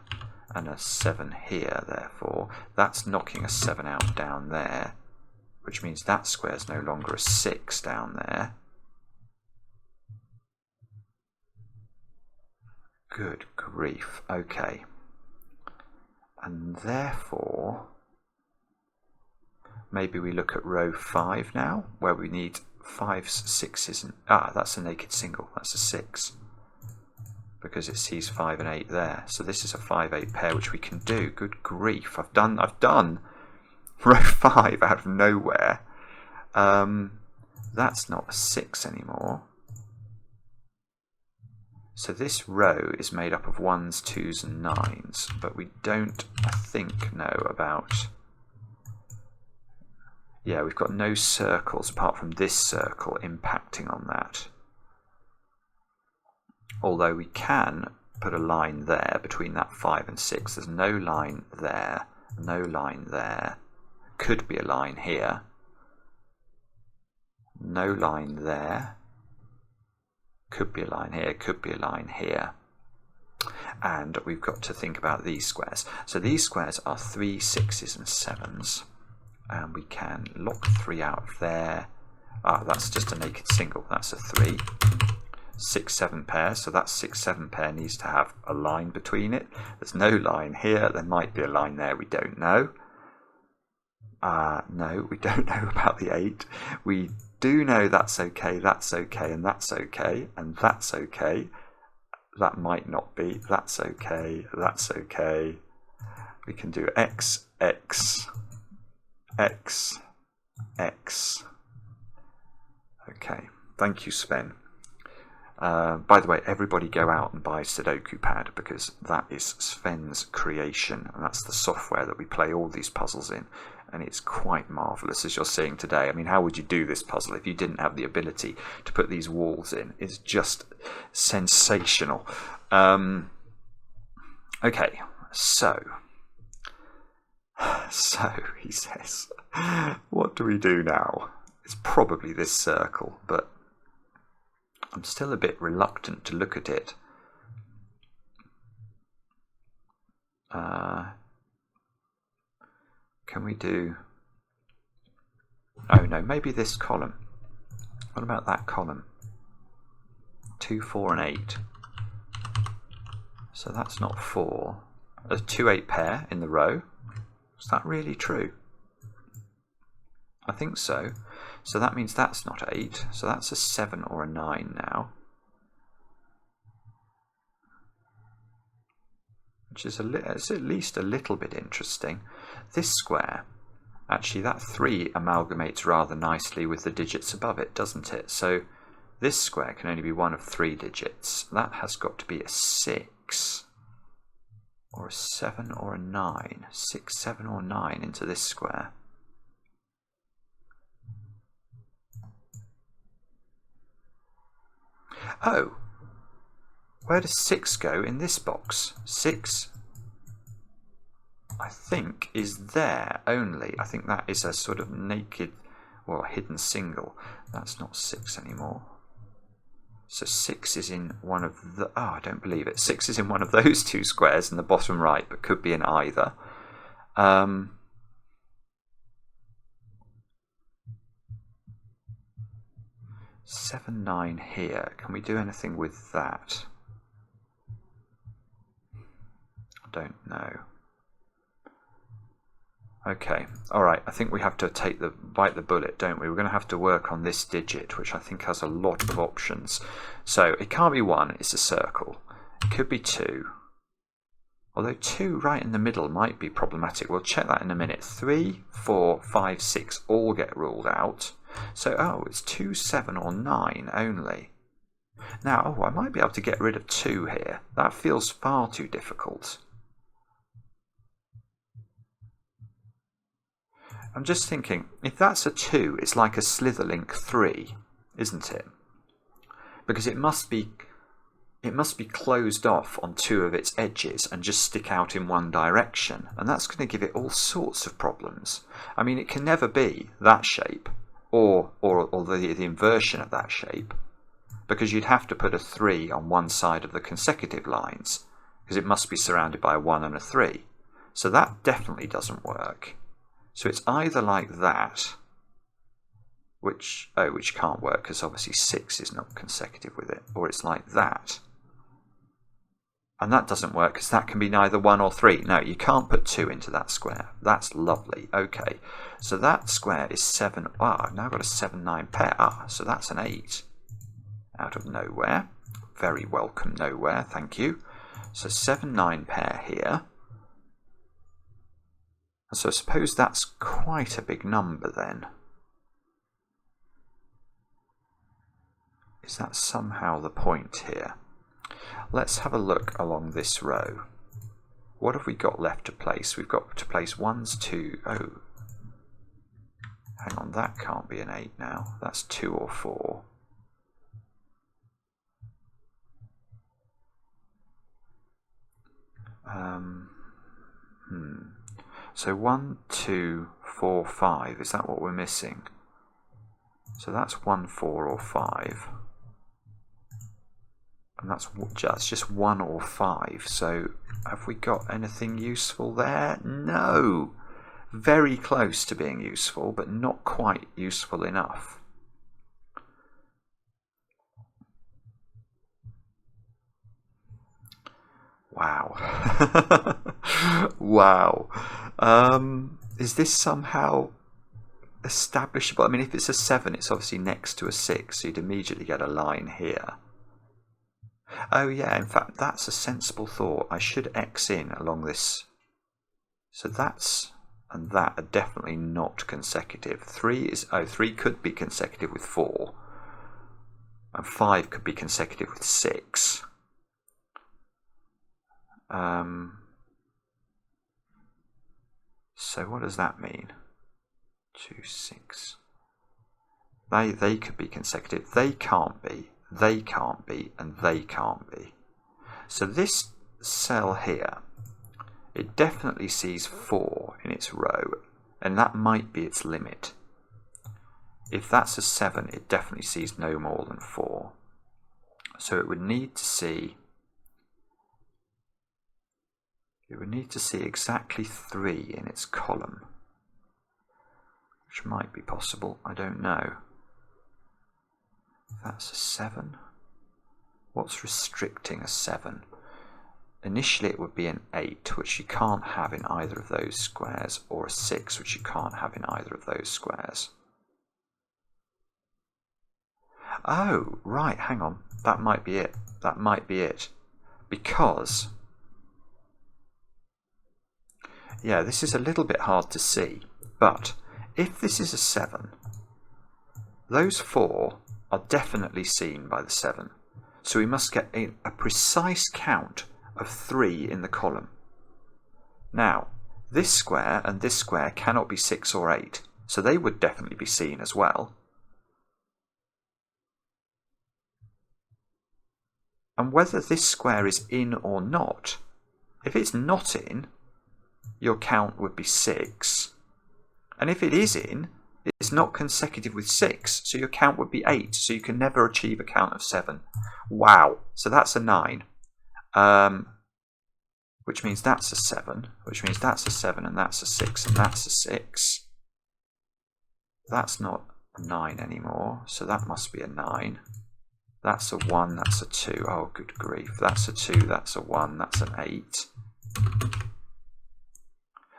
and a 7 here, therefore. That's knocking a 7 out down there, which means that square's no longer a 6 down there. Good grief. Okay. And therefore, maybe we look at row 5 now, where we need 5s, 6s, and that's a naked single. That's a 6 because it sees 5 and 8 there. So this is a 5-8 pair, which we can do. Good grief! I've done row 5 out of nowhere. That's not a 6 anymore. So this row is made up of 1s, 2s, and 9s, but we don't, I think, know about. Yeah, we've got no circles apart from this circle impacting on that. Although we can put a line there between that 5 and 6. There's no line there, no line there. Could be a line here. No line there. Could be a line here, could be a line here. And we've got to think about these squares. So these squares are 3, 6s, and 7s. And we can lock 3 out of there. That's just a naked single. That's a 3. 6, 7 pair. So that 6, 7 pair needs to have a line between it. There's no line here. There might be a line there. We don't know. No, we don't know about the 8. We do know that's okay, and that's okay, and that's okay. That might not be. That's okay, that's okay. We can do x, x, x, x. Okay, thank you, Sven. By the way, everybody go out and buy Sudoku Pad, because that is Sven's creation, and that's the software that we play all these puzzles in, and it's quite marvellous, as you're seeing today. I mean, how would you do this puzzle if you didn't have the ability to put these walls in? It's just sensational. Okay, so he says, what do we do now? It's probably this circle, but I'm still a bit reluctant to look at it. Can we do... Oh no, maybe this column. What about that column? 2, 4, and 8. So that's not 4. A 2, 8 pair in the row. Is that really true? I think so. So that means that's not 8. So that's a 7 or a 9 now. Which is it's at least a little bit interesting. This square, actually that 3 amalgamates rather nicely with the digits above it, doesn't it? So this square can only be one of 3 digits. That has got to be a 6 or a 7 or a 9. 6, 7 or 9 into this square. Oh, where does 6 go in this box? 6, I think, is there only. I think that is a sort of naked, well, hidden single. That's not 6 anymore. So 6 is in one of the... Oh, I don't believe it. 6 is in one of those two squares in the bottom right, but could be in either. 7, 9 here. Can we do anything with that? I don't know. Okay, alright, I think we have to bite the bullet, don't we? We're going to have to work on this digit, which I think has a lot of options. So it can't be 1, it's a circle. It could be 2. Although 2 right in the middle might be problematic. We'll check that in a minute. 3, 4, 5, 6 all get ruled out. So, oh, it's 2, 7 or 9 only. Now, oh, I might be able to get rid of 2 here. That feels far too difficult. I'm just thinking, if that's a 2, it's like a Slitherlink 3, isn't it? Because it must be closed off on 2 of its edges and just stick out in one direction, and that's going to give it all sorts of problems. I mean, it can never be that shape or the inversion of that shape, because you'd have to put a 3 on one side of the consecutive lines, because it must be surrounded by a 1 and a 3. So that definitely doesn't work. So it's either like that, which can't work because obviously 6 is not consecutive with it, or it's like that. And that doesn't work because that can be neither 1 or 3. No, you can't put 2 into that square. That's lovely. Okay, so that square is 7. Ah, I've now got a 7, 9 pair. Ah, so that's an 8 out of nowhere. Very welcome nowhere, thank you. So 7, 9 pair here. So I suppose that's quite a big number then. Is that somehow the point here? Let's have a look along this row. What have we got left to place? We've got to place 1s, 2. Oh, hang on, that can't be an 8 now. That's 2 or 4. So 1, 2, 4, 5. Is that what we're missing? So that's 1, 4 or 5. And that's just 1 or 5. So have we got anything useful there? No. Very close to being useful, but not quite useful enough. Wow. Wow. Is this somehow establishable? I mean, if it's a 7, it's obviously next to a 6, so you'd immediately get a line here. Oh yeah, in fact, that's a sensible thought. I should X in along this. So that's and that are definitely not consecutive. 3 could be consecutive with 4. And 5 could be consecutive with 6. So what does that mean? 2, 6. They could be consecutive. They can't be. They can't be. And they can't be. So this cell here, it definitely sees 4 in its row, and that might be its limit. If that's a 7, it definitely sees no more than 4. So it would need to see exactly 3 in its column, which might be possible, I don't know. If that's a 7, what's restricting a 7? Initially it would be an 8, which you can't have in either of those squares, or a 6, which you can't have in either of those squares. Oh, right, hang on, that might be it. That might be it. Because, yeah, this is a little bit hard to see, but if this is a 7, those 4 are definitely seen by the 7. So we must get a precise count of 3 in the column. Now, this square and this square cannot be 6 or 8, so they would definitely be seen as well. and whether this square is in or not. If it's not in, your count would be 6. And if it is in, it's not consecutive with 6, so your count would be 8. So you can never achieve a count of 7. Wow. So that's a 9. Which means that's a 7, which means that's a 7, and that's a 6, and that's a 6. That's not a 9 anymore, so that must be a 9. That's a 1, that's a 2. Oh, good grief. That's a 2, that's a 1, that's an 8.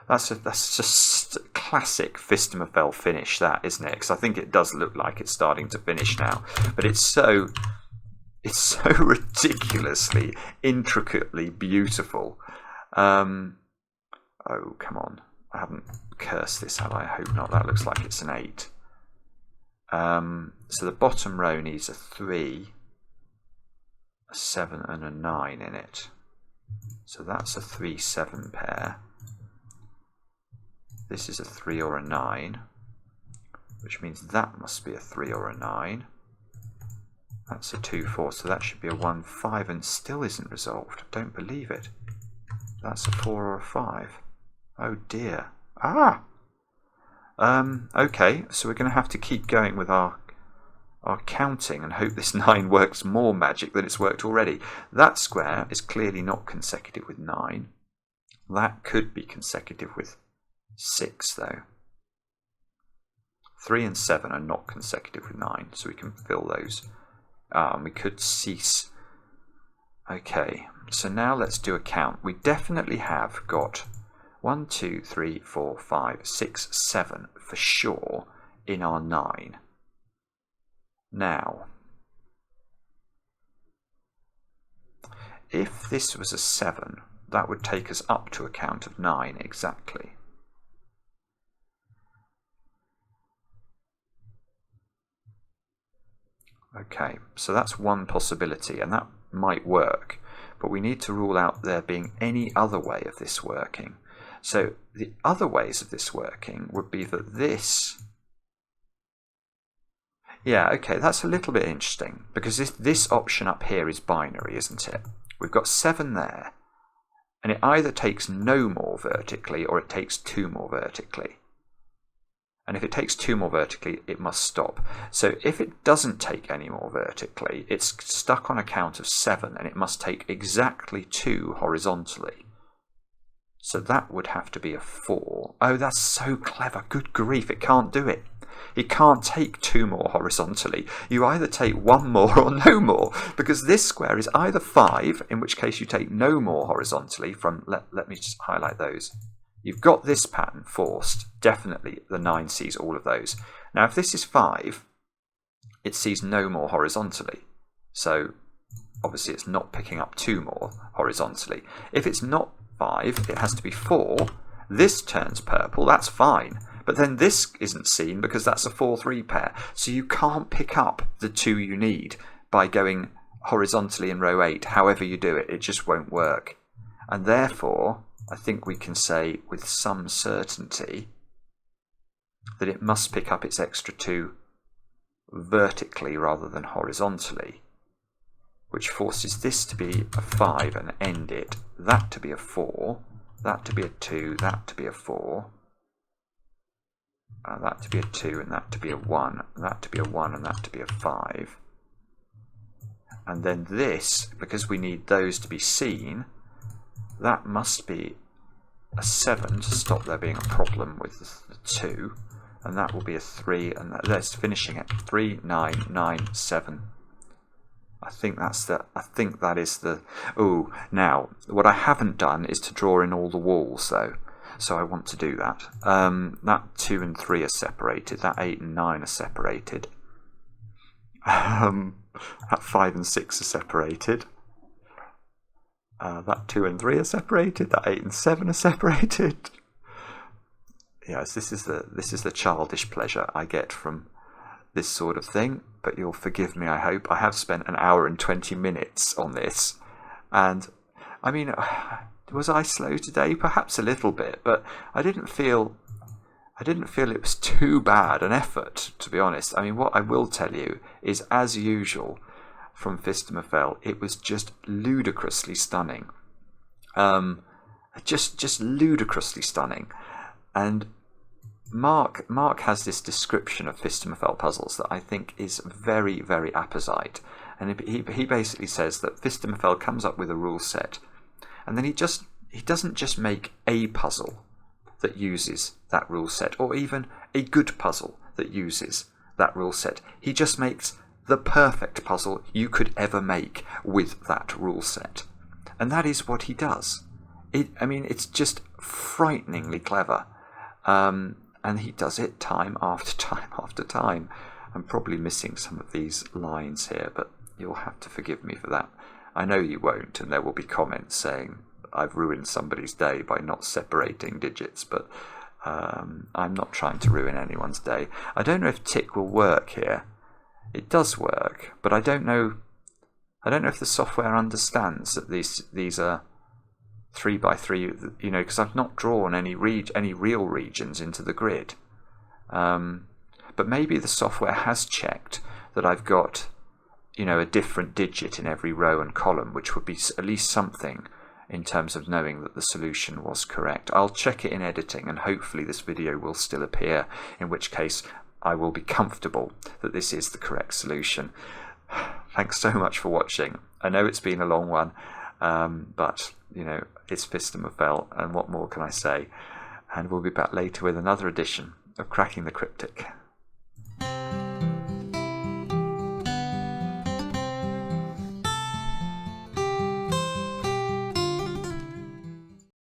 That's just a classic Phistomefel finish, that, isn't it? Because I think it does look like it's starting to finish now. But it's so ridiculously, intricately beautiful. Oh, come on. I haven't cursed this, have I? I hope not. That looks like it's an 8. So the bottom row needs a 3, a 7 and a 9 in it. So that's a 3-7 pair. This is a 3 or a 9, which means that must be a 3 or a 9. That's a 2-4, so that should be a 1-5 and still isn't resolved. Don't believe it. That's a 4 or a 5. Oh dear. Ah! Okay, so we're going to have to keep going with our counting and hope this 9 works more magic than it's worked already. That square is clearly not consecutive with 9. That could be consecutive with 6 though. 3 and 7 are not consecutive with 9, so we can fill those. And we could cease. Okay, so now let's do a count. We definitely have got 1, 2, 3, 4, 5, 6, 7 for sure in our 9. Now, if this was a 7, that would take us up to a count of 9 exactly. Okay, so that's one possibility, and that might work, but we need to rule out there being any other way of this working. So the other ways of this working would be that this... Yeah, okay, that's a little bit interesting, because this option up here is binary, isn't it? We've got 7 there, and it either takes no more vertically or it takes 2 more vertically. And if it takes 2 more vertically, it must stop. So if it doesn't take any more vertically, it's stuck on a count of 7, and it must take exactly 2 horizontally. So that would have to be a 4. Oh, that's so clever. Good grief, it can't do it. It can't take 2 more horizontally. You either take 1 more or no more, because this square is either 5, in which case you take no more horizontally from... Let me just highlight those. You've got this pattern forced. Definitely the 9 sees all of those. Now if this is 5, it sees no more horizontally. So obviously it's not picking up 2 more horizontally. If it's not 5, it has to be 4. This turns purple, that's fine. But then this isn't seen because that's a 4-3 pair. So you can't pick up the 2 you need by going horizontally in row 8. However you do it, it just won't work. And therefore, I think we can say with some certainty that it must pick up its extra 2 vertically rather than horizontally, which forces this to be a 5 and end it, that to be a 4, that to be a 2, that to be a 4, that to be a 2 and that to be a 1, that to be a 1 and that to be a 5. And then this, because we need those to be seen, that must be a 7 to stop there being a problem with the 2, and that will be a 3, and that's finishing at 3, 9, 9, 7. I think that is the... Oh, now, what I haven't done is to draw in all the walls, though, so I want to do that. That 2 and 3 are separated, that 8 and 9 are separated, that 5 and 6 are separated. That 2 and 3 are separated. That 8 and 7 are separated. Yes, this is the childish pleasure I get from this sort of thing. But you'll forgive me, I hope. I have spent an hour and 20 minutes on this, and I mean, was I slow today? Perhaps a little bit, but I didn't feel it was too bad an effort, to be honest. I mean, what I will tell you is, as usual, from Phistomefel, it was just ludicrously stunning. Just ludicrously stunning. And Mark has this description of Phistomefel puzzles that I think is very, very apposite. And he basically says that Phistomefel comes up with a rule set, and then he doesn't just make a puzzle that uses that rule set, or even a good puzzle that uses that rule set. He just makes the perfect puzzle you could ever make with that rule set. And that is what he does. It's just frighteningly clever. And he does it time after time after time. I'm probably missing some of these lines here, but you'll have to forgive me for that. I know you won't, and there will be comments saying I've ruined somebody's day by not separating digits, but I'm not trying to ruin anyone's day. I don't know if tick will work here. It does work, but I don't know if the software understands that these are 3x3, because I've not drawn any real regions into the grid. But maybe the software has checked that I've got, a different digit in every row and column, which would be at least something in terms of knowing that the solution was correct. I'll check it in editing, and hopefully this video will still appear, in which case I will be comfortable that this is the correct solution. Thanks so much for watching. I know it's been a long one, but it's Phistomefel, and what more can I say? And we'll be back later with another edition of Cracking the Cryptic.